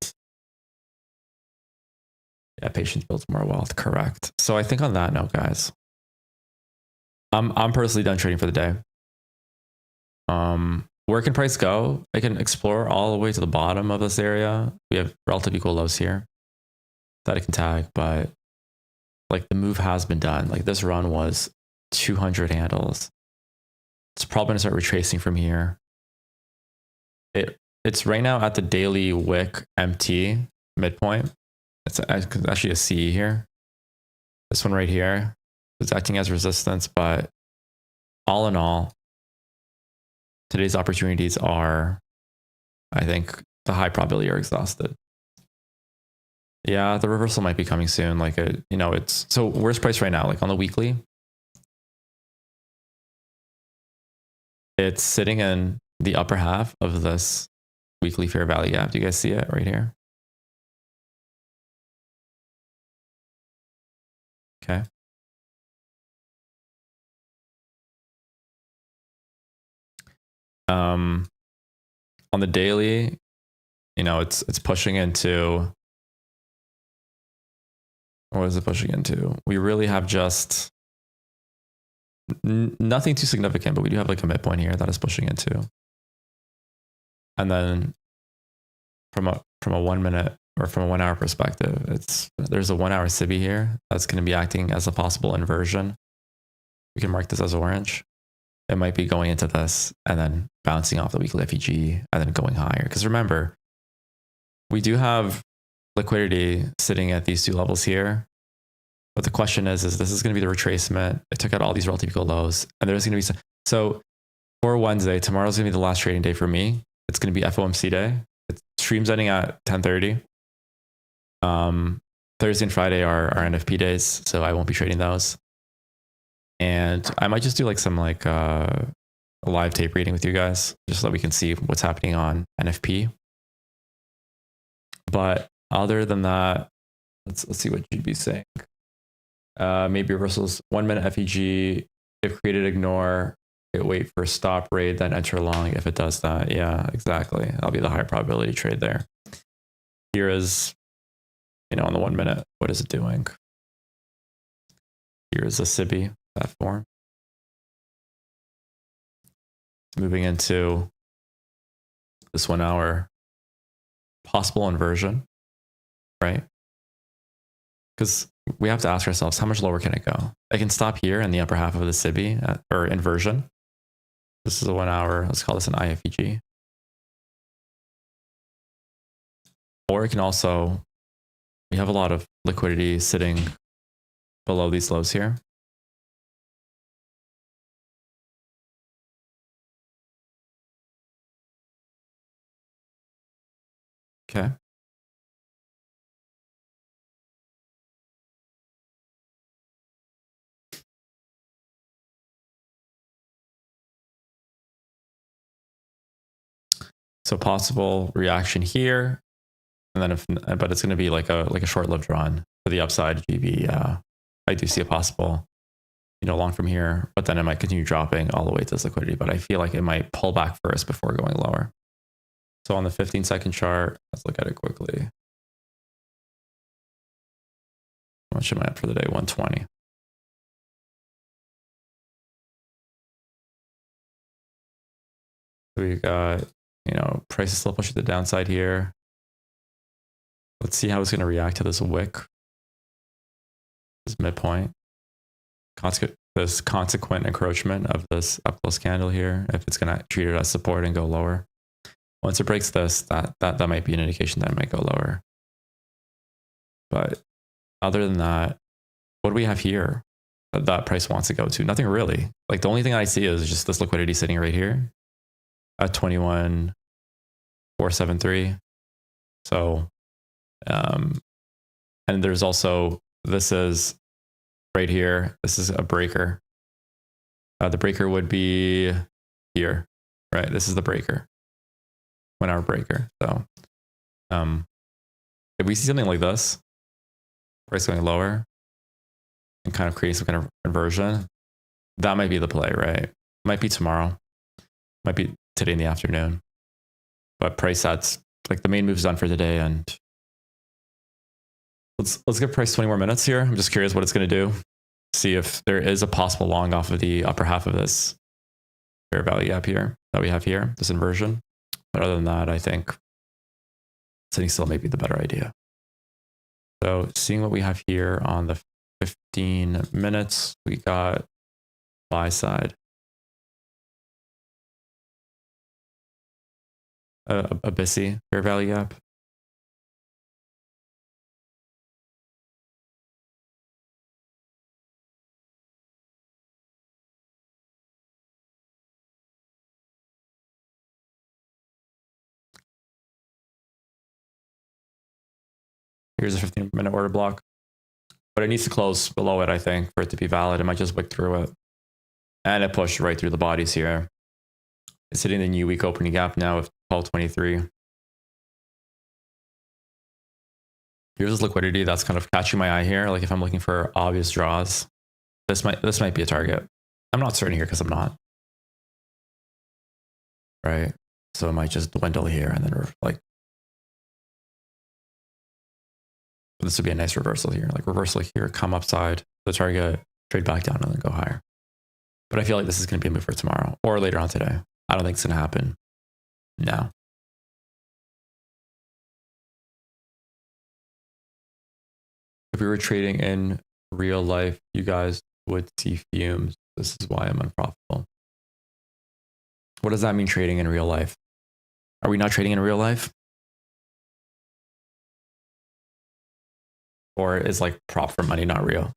yeah, patience builds more wealth. Correct. So I think on that note, guys, I'm personally done trading for the day. Where can price go? I can explore all the way to the bottom of this area. We have relative equal lows here that I can tag, but like the move has been done. Like this run was 200 handles. It's probably going to start retracing from here. It's right now at the daily wick MT midpoint. It's actually a C here. This one right here is acting as resistance, but all in all, today's opportunities are, I think, the high probability are exhausted. Yeah, the reversal might be coming soon. Like, it's so where's price right now? Like on the weekly, it's sitting in the upper half of this weekly fair value gap. Do you guys see it right here? Okay. On the daily, it's pushing into, what is it pushing into? We really have just nothing too significant, but we do have like a midpoint here that is pushing into. And then from a 1 minute or from a 1 hour perspective, there's a 1 hour SIBI here that's going to be acting as a possible inversion. We can mark this as orange. It might be going into this and then bouncing off the weekly FEG and then going higher. Because remember, we do have liquidity sitting at these two levels here. But the question is this is going to be the retracement. It took out all these relative equal lows. And there's going to be some. So for Wednesday, tomorrow's going to be the last trading day for me. It's going to be FOMC day. It's streams ending at 10:30. Thursday and Friday are NFP days. So I won't be trading those. And I might just do like some a live tape reading with you guys, just so that we can see what's happening on NFP. But other than that, let's see what GB's saying. Maybe reversals 1 minute FEG. If created, ignore it, wait for stop rate, then enter long. If it does that, yeah, exactly. That'll be the higher probability trade there. Here is, on the 1 minute, what is it doing? Here's a SIBI, that form. It's moving into this 1 hour possible inversion, right? Because we have to ask ourselves, how much lower can it go? I can stop here in the upper half of the SIBI or inversion. This is a 1 hour. Let's call this an IFEG. Or it can also, we have a lot of liquidity sitting below these lows here. Okay. So possible reaction here, and then but it's going to be like a short-lived run for the upside. GB, I do see a possible, long from here, but then it might continue dropping all the way to this liquidity. But I feel like it might pull back first before going lower. So on the 15-second chart, let's look at it quickly. How much am I up for the day? 120. So we got, price is still pushing the downside here. Let's see how it's going to react to this wick, this midpoint. This consequent encroachment of this up close candle here, if it's going to treat it as support and go lower. Once it breaks this, that might be an indication that it might go lower. But other than that, what do we have here that price wants to go to? Nothing really. Like the only thing I see is just this liquidity sitting right here. at 21,473. So, and there's also, this is right here. This is a breaker. The breaker would be here, right? This is the breaker, 1 hour breaker. So, if we see something like this, price going lower and kind of creating some kind of inversion, that might be the play, right? Might be tomorrow, might be today in the afternoon, but price that's like the main move's done for today. And let's give price 20 more minutes here. I'm just curious what it's going to do. See if there is a possible long off of the upper half of this fair value gap here that we have here, this inversion. But other than that, I think sitting still may be the better idea. So seeing what we have here on the 15 minutes, we got buy side. A BISI fair value gap. Here's a 15-minute order block, but it needs to close below it, I think, for it to be valid. It might just wick through it. And it pushed right through the bodies here. It's hitting the new week opening gap now of 1223. Here's this liquidity that's kind of catching my eye here. Like if I'm looking for obvious draws, this might be a target. I'm not certain here because I'm not. Right? So it might just dwindle here and then like, this would be a nice reversal here. Like reversal here, come upside, the target, trade back down and then go higher. But I feel like this is going to be a move for tomorrow or later on today. I don't think it's going to happen now. If we were trading in real life, you guys would see fumes. This is why I'm unprofitable. What does that mean, trading in real life? Are we not trading in real life? Or is like prop for money not real?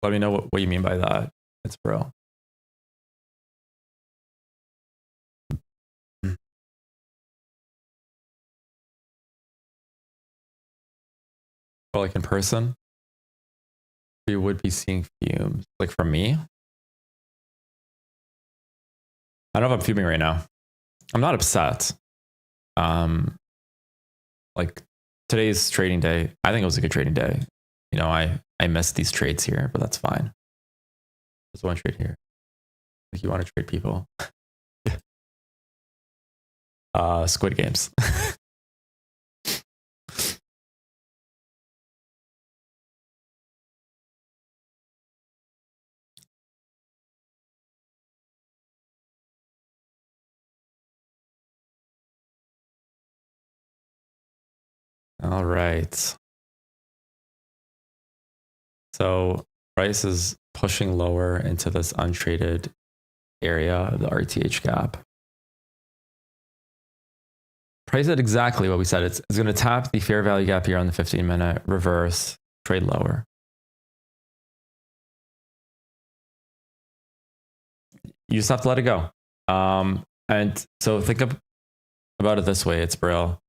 Let me know what you mean by that. It's real. But like in person, we would be seeing fumes. Like for me, I don't know if I'm fuming right now. I'm not upset. Like today's trading day, I think it was a good trading day. You know, I missed these trades here, but that's fine. Just one trade here. Like you want to trade people. Squid Games. All right. So price is pushing lower into this untraded area of the RTH gap. Price at exactly what we said. It's going to tap the fair value gap here on the 15-minute, reverse, trade lower. You just have to let it go. And so think about it this way. It's Brill.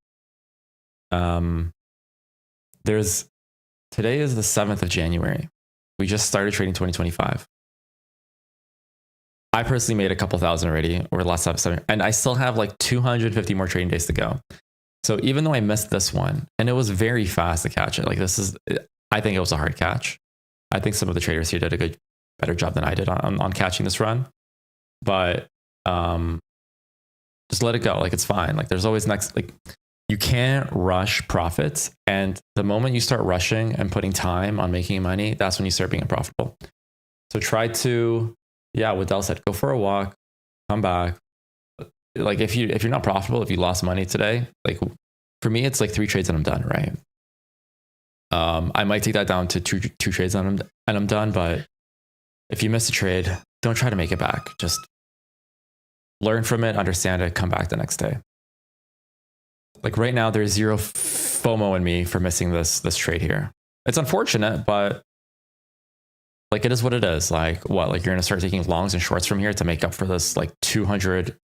Today is the 7th of January. We just started trading 2025. I personally made a couple thousand already over the last 7, and I still have like 250 more trading days to go. So even though I missed this one, and it was very fast to catch it, like I think it was a hard catch. I think some of the traders here did a better job than I did on catching this run. But just let it go. Like it's fine. Like there's always like you can't rush profits. And the moment you start rushing and putting time on making money, that's when you start being unprofitable. So try to, what Dell said, go for a walk, come back. Like if you're not profitable, if you lost money today, like for me, it's like 3 trades and I'm done, right? I might take that down to two trades and I'm done. But if you miss a trade, don't try to make it back. Just learn from it, understand it, come back the next day. Like right now, there's zero FOMO in me for missing this trade here. It's unfortunate, but like it is what it is. Like what? Like you're gonna start taking longs and shorts from here to make up for this like 200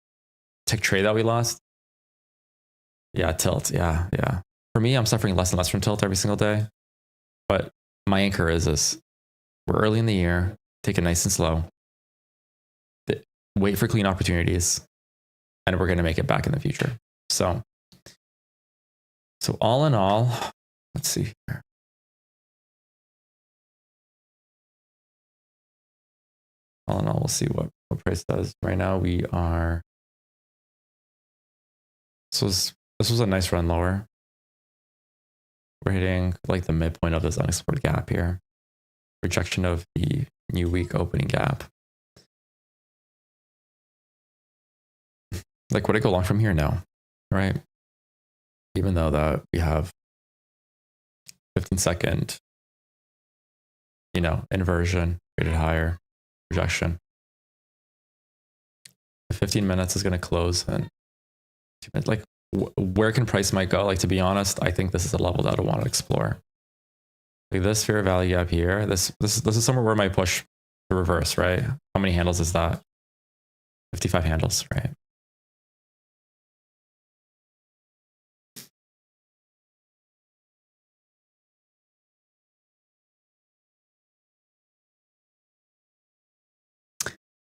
tick trade that we lost. Yeah, tilt. Yeah. For me, I'm suffering less and less from tilt every single day. But my anchor is this: we're early in the year. Take it nice and slow. Wait for clean opportunities, and we're gonna make it back in the future. So all in all, let's see here. All in all, we'll see what price does. Right now we are. This was a nice run lower. We're hitting like the midpoint of this unexplored gap here. Rejection of the new week opening gap. Like, would I go long from here? No, right? Even though that we have 15-second, inversion, rated higher, rejection. The 15 minutes is going to close, and like, where can price might go? Like, to be honest, I think this is a level that I want to explore. Like this fair value gap here. This is somewhere where I might push the reverse, right? How many handles is that? 55 handles, right?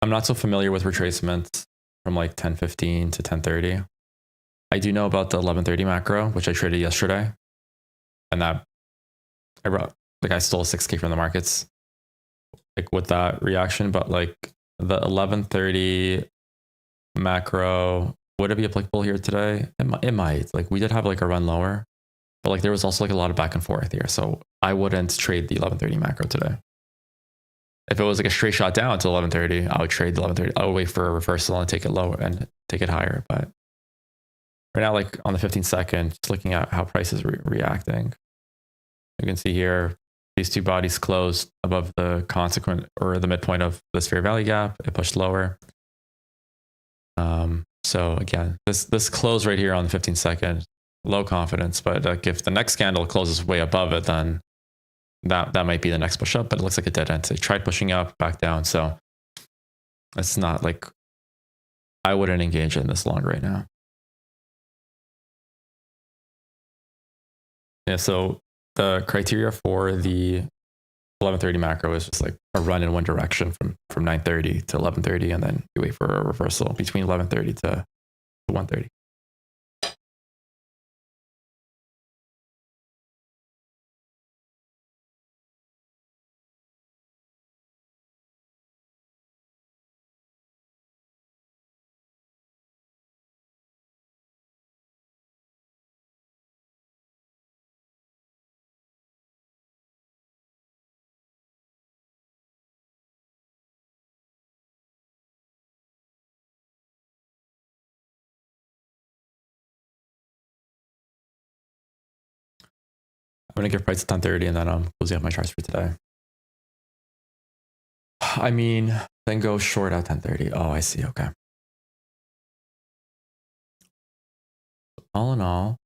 I'm not so familiar with retracements from like 10:15 to 10:30. I do know about the 11:30 macro, which I traded yesterday, and that I stole 6K from the markets, like with that reaction. But like the 11:30 macro, would it be applicable here today? It might. Like we did have like a run lower, but like there was also like a lot of back and forth here, so I wouldn't trade the 11:30 macro today. If it was like a straight shot down to 11:30, I would trade the 11:30. I would wait for a reversal and take it lower and take it higher. But right now, like on the 15-second, just looking at how price is reacting, you can see here these two bodies closed above the consequent or the midpoint of this fair value gap. It pushed lower. So again, this close right here on the 15-second, low confidence. But like if the next candle closes way above it, then that might be the next push up, but it looks like it didn't. It tried pushing up, back down. So it's not like I wouldn't engage in this long right now. Yeah, so the criteria for the 11:30 macro is just like a run in one direction from 9:30 to 11:30, and then you wait for a reversal between 11:30 to 1:30. I'm gonna give price at 10:30, and then I'm closing up my charts for today. I mean, then go short at 10:30. Oh, I see. Okay. All in all,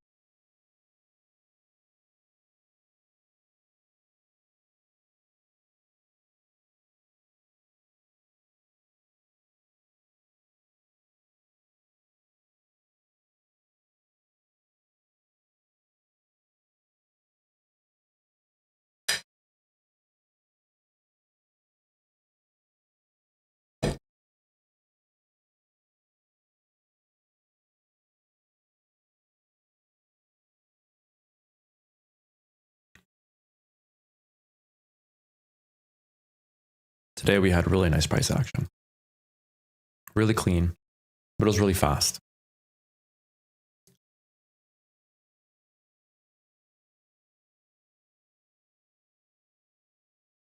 today we had really nice price action. Really clean, but it was really fast.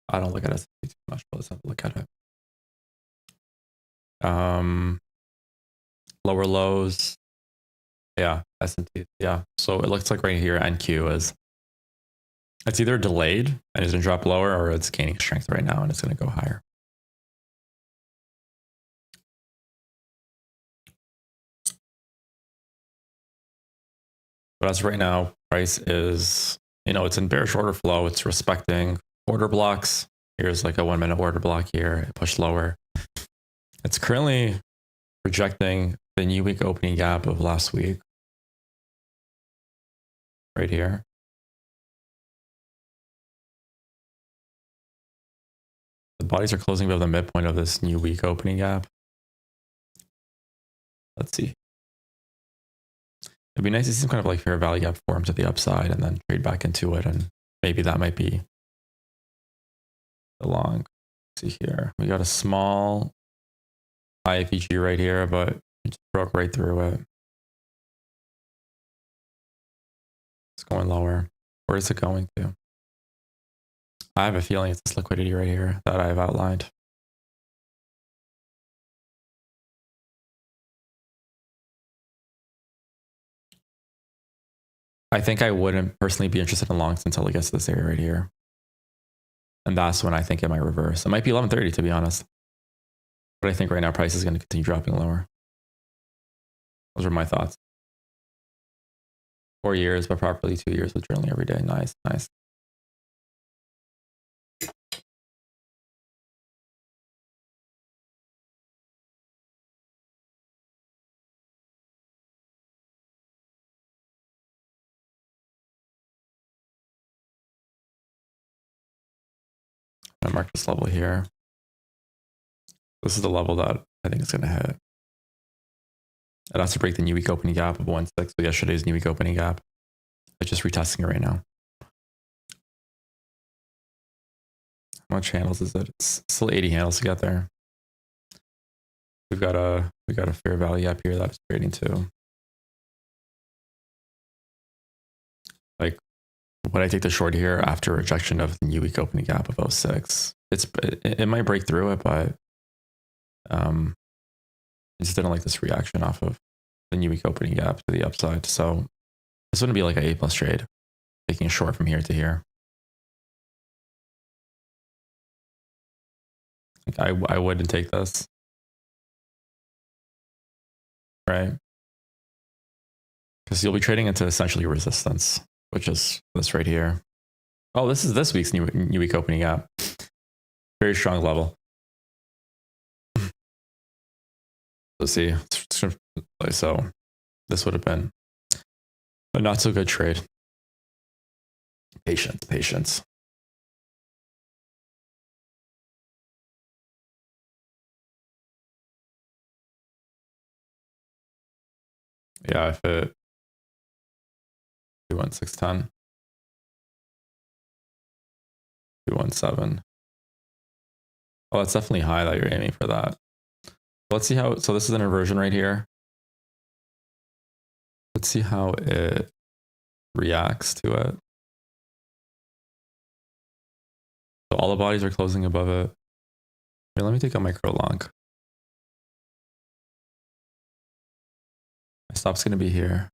I don't look at it too much, but let's have a look at it. Lower lows. Yeah, S&P. Yeah. So it looks like right here, NQ is, it's either delayed and it's going to drop lower, or it's gaining strength right now and it's going to go higher. But as of right now, price is, it's in bearish order flow. It's respecting order blocks. Here's like a 1 minute order block here. It pushed lower. It's currently rejecting the new week opening gap of last week. Right here. The bodies are closing above the midpoint of this new week opening gap. Let's see. It'd be nice to see some kind of like fair value gap form to the upside and then trade back into it. And maybe that might be the long. Let's see here. We got a small IFEG right here, but it just broke right through it. It's going lower. Where is it going to? I have a feeling it's this liquidity right here that I've outlined. I think I wouldn't personally be interested in longs until it gets to this area right here. And that's when I think it might reverse. It might be 11:30 to be honest. But I think right now price is going to continue dropping lower. Those are my thoughts. 4 years, but properly 2 years with journaling every day. Nice, nice. I'm gonna mark this level here. This is the level that I think it's going to hit. It has to break the new week opening gap of 1.6 with yesterday's new week opening gap. It's just retesting it right now. How much handles is it? It's still 80 handles to get there. We got a fair value gap here that's trading to. Like when I take the short here after rejection of the new week opening gap of 0.6, it might break through it, but I just didn't like this reaction off of the new week opening gap to the upside. So this wouldn't be like an A+ trade, taking a short from here to here. Like I wouldn't take this, right? Because you'll be trading into essentially resistance, which is this right here. Oh, this is this week's new week opening gap. Very strong level. Let's see. So this would have been a not so good trade. Patience, patience. Yeah, if it 21610, 217. Oh, that's definitely high that you're aiming for that. Let's see how, so this is an inversion right here. Let's see how it reacts to it. So all the bodies are closing above it. Here, let me take a micro long. My stop's going to be here.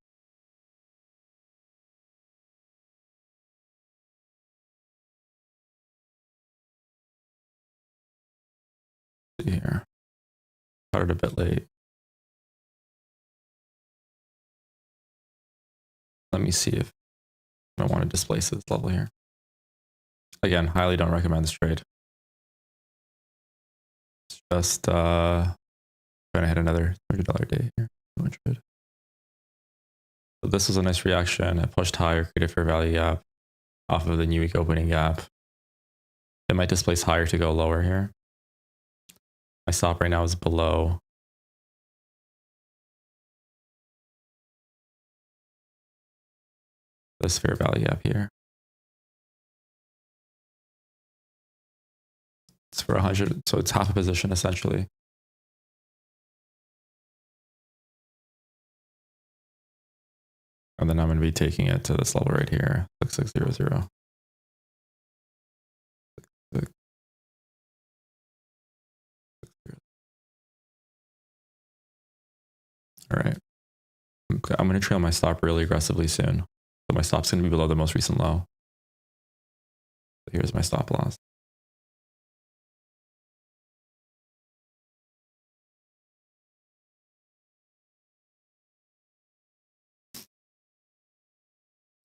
See here. Got it a bit late. Let me see if I want to displace this level here. Again, highly don't recommend this trade. It's just trying to hit another $30 day here. 200. So this was a nice reaction. It pushed higher, created fair value gap off of the new week opening gap. It might displace higher to go lower here. My stop right now is below this fair value gap here. It's for 100, so it's half a position essentially. And then I'm going to be taking it to this level right here, 6600. All right. I'm going to trail my stop really aggressively soon. So my stop's going to be below the most recent low. So here's my stop loss.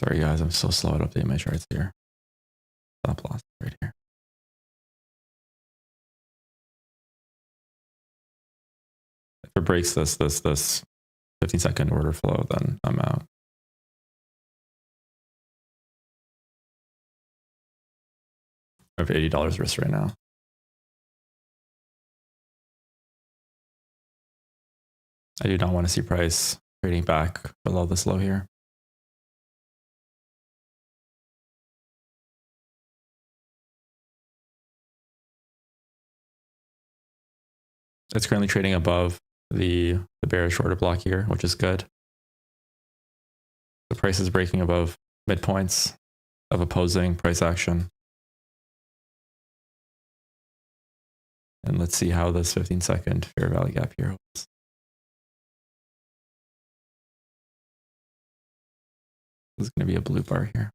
Sorry guys, I'm so slow at updating my charts here. Stop loss right here. If it breaks this 15-second order flow, then I'm out. I have $80 risk right now. I do not want to see price trading back below this low here. It's currently trading above the bearish order block here, which is good. The price is breaking above midpoints of opposing price action. And let's see how this 15-second fair value gap here holds. This is going to be a blue bar here.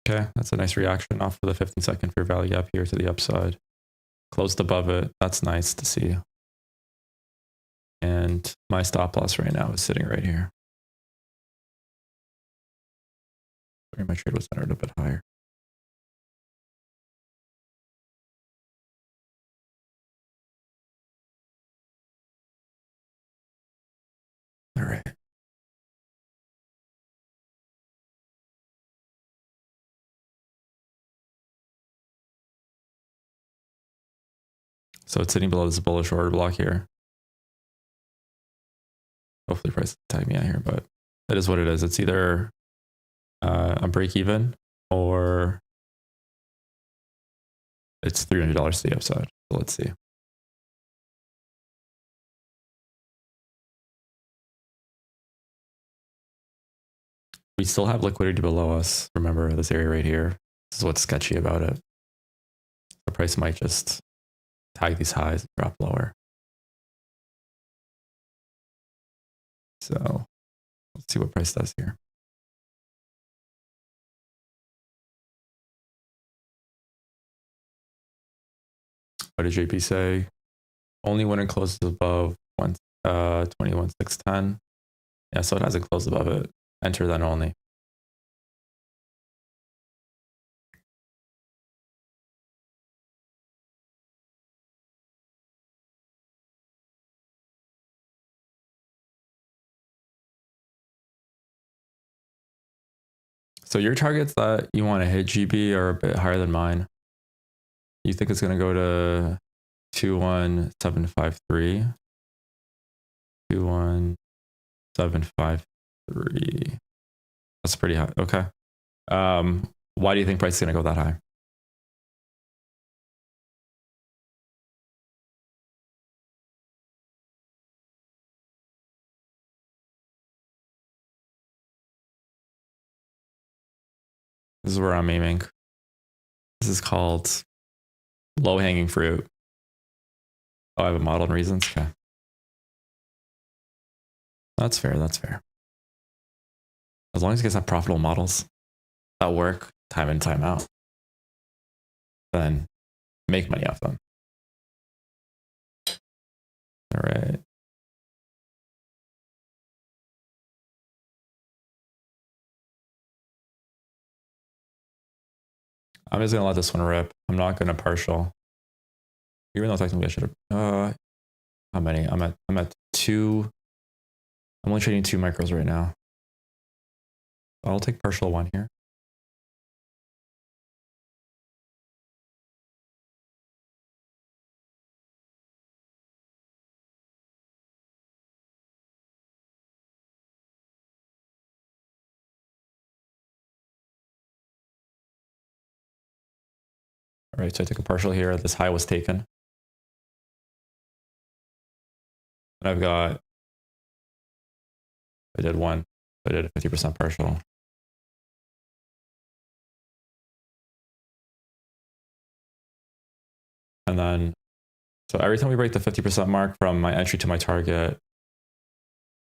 Okay, that's a nice reaction off of the 15-second fair value gap here to the upside. Closed above it. That's nice to see. And my stop loss right now is sitting right here. Sorry, my trade was centered a bit higher. All right. So it's sitting below this bullish order block here. Hopefully price will tag me out here, but that is what it is. It's either a break even or it's $300 to the upside. So let's see. We still have liquidity below us. Remember this area right here. This is what's sketchy about it. The price might just tag these highs and drop lower. So let's see what price does here. What did JP say? Only when it closes above 21,610. Yeah, so it hasn't closed above it. Enter then only. So your targets that you want to hit, GB, are a bit higher than mine. You think it's going to go to 21753? 21753. That's pretty high. Okay. Why do you think price is going to go that high? This is where I'm aiming. This is called low-hanging fruit. Oh, I have a model and reasons. Okay. That's fair. That's fair. As long as you guys have profitable models that work time in, time out, then make money off them. All right. I'm just going to let this one rip. I'm not going to partial. Even though technically I should have, how many? I'm at 2. I'm only trading 2 micros right now. I'll take partial 1 here. All right, so I took a partial here. This high was taken. And I've got, I did 1. I did a 50% partial. And then, so every time we break the 50% mark from my entry to my target,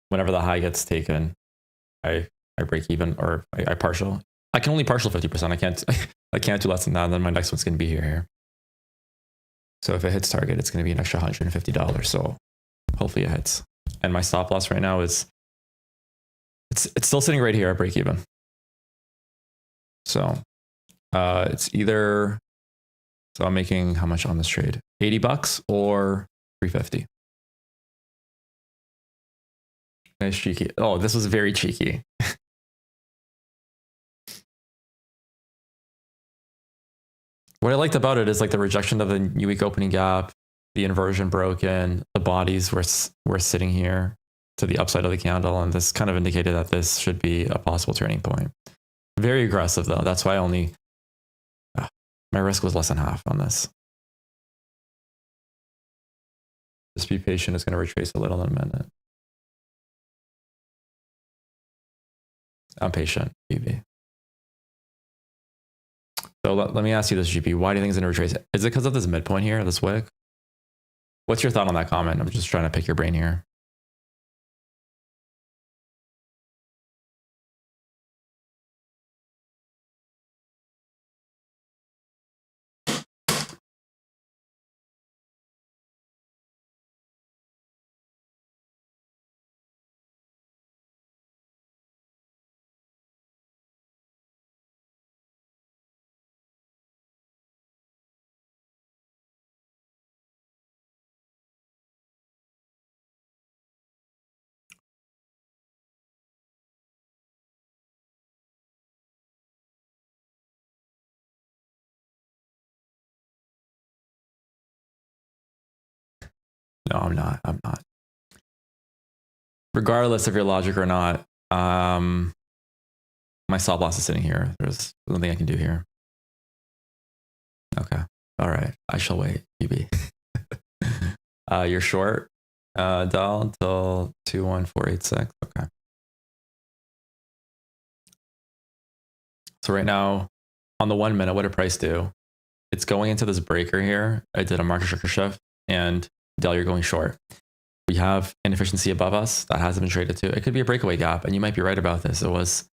whenever the high gets taken, I break even, or I partial. I can only partial 50%. I can't, I can't do less than that. And then my next one's going to be here. So if it hits target, it's going to be an extra $150. So hopefully it hits. And my stop loss right now is, it's still sitting right here at break even. So it's either, so I'm making how much on this trade? $80 or $350. Nice cheeky. Oh, this was very cheeky. What I liked about it is like the rejection of the new week opening gap, the inversion broken, the bodies were sitting here to the upside of the candle. And this kind of indicated that this should be a possible turning point. Very aggressive though. That's why my risk was less than half on this. Just be patient. It's going to retrace a little in a minute. I'm patient, BB. So let me ask you this, GP. Why do you think it's going to retrace? Is it because of this midpoint here, this wick? What's your thought on that comment? I'm just trying to pick your brain here. No, I'm not. I'm not. Regardless of your logic or not, my stop loss is sitting here. There's nothing I can do here. Okay. All right. I shall wait, BB. You're short, Dal, until 21486. Okay. So right now, on the 1 minute, what did price do? It's going into this breaker here. I did a market structure shift, and Dal, you're going short. We have inefficiency above us that hasn't been traded to. It could be a breakaway gap, and you might be right about this. It was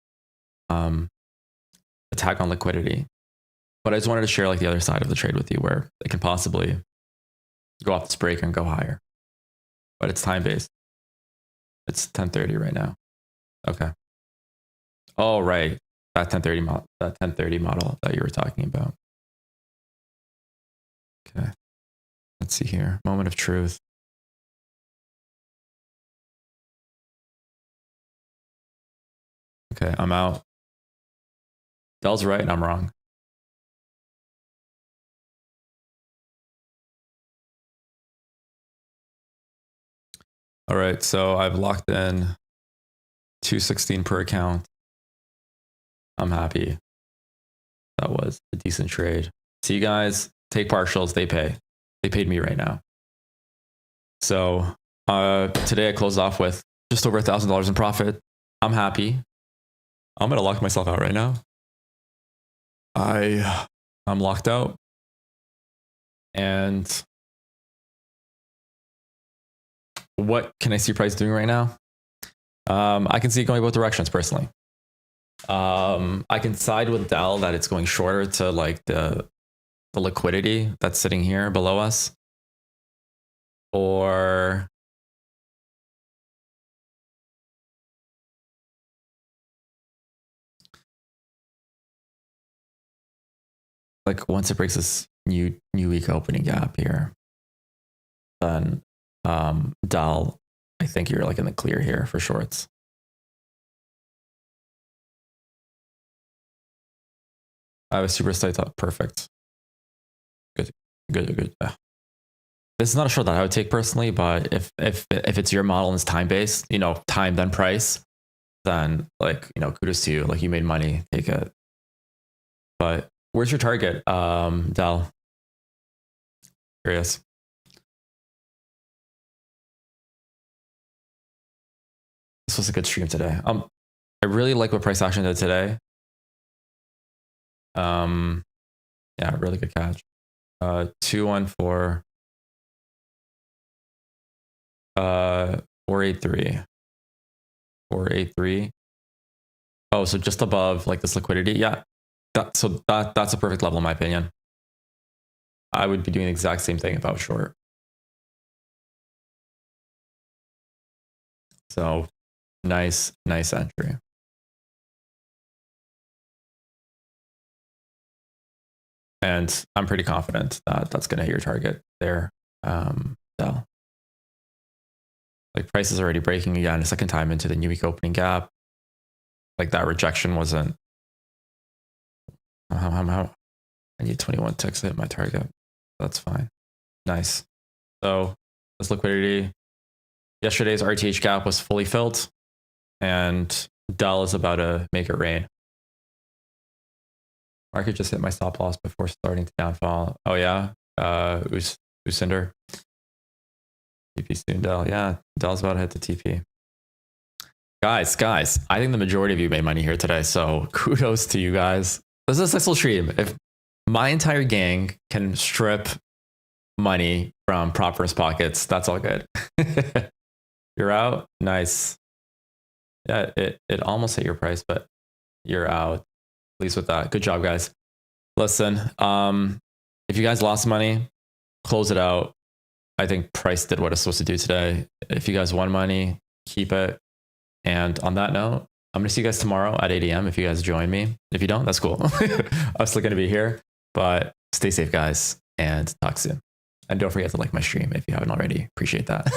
attack on liquidity. But I just wanted to share like the other side of the trade with you where it can possibly go off this breaker and go higher. But it's time-based. It's 10:30 right now. Okay. Oh, right. That 1030 model that you were talking about. Okay. Let's see here. Moment of truth. Okay, I'm out. Del's right and I'm wrong. All right, so I've locked in 216 per account. I'm happy. That was a decent trade. See, you guys, take partials, they pay. They paid me right now. So today I closed off with just over $1,000 in profit. I'm happy. I'm gonna lock myself out right now. I'm locked out. And what can I see price doing right now? I can see it going both directions personally. I can side with Dell that it's going shorter to like the liquidity that's sitting here below us. Or like once it breaks this new week opening gap here, then Dell, I think you're like in the clear here for shorts. I have a super tight top. Perfect. Good. This is not a short that I would take personally, but if it's your model and it's time based, you know, time then price, then like, you know, kudos to you. Like you made money, take it. But where's your target, Dal? Curious. This was a good stream today. I really like what price action did today. Yeah, really good catch. 214. 483. 483. Oh, so just above like this liquidity. Yeah. that's a perfect level in my opinion. I would be doing the exact same thing if I was short. So nice entry. And I'm pretty confident that that's going to hit your target there. So like price is already breaking again a second time into the new week opening gap. Like that rejection wasn't. I need 21 ticks to hit my target. That's fine. Nice. So this liquidity, yesterday's RTH gap was fully filled, and Dell is about to make it rain. Market just hit my stop loss before starting to downfall. Oh yeah, Usinder. TP soon, Dell. Yeah, Dell's about to hit the TP. Guys, I think the majority of you made money here today, so kudos to you guys. This is a successful stream. If my entire gang can strip money from Proper's pockets, that's all good. You're out. Nice. Yeah, it almost hit your price, but you're out. Pleased with that. Good job, guys. Listen, if you guys lost money, close it out. I think price did what it's supposed to do today. If you guys won money, keep it. And on that note, I'm going to see you guys tomorrow at 8 a.m. if you guys join me. If you don't, that's cool. I'm still going to be here, but stay safe, guys, and talk soon. And don't forget to like my stream if you haven't already. Appreciate that.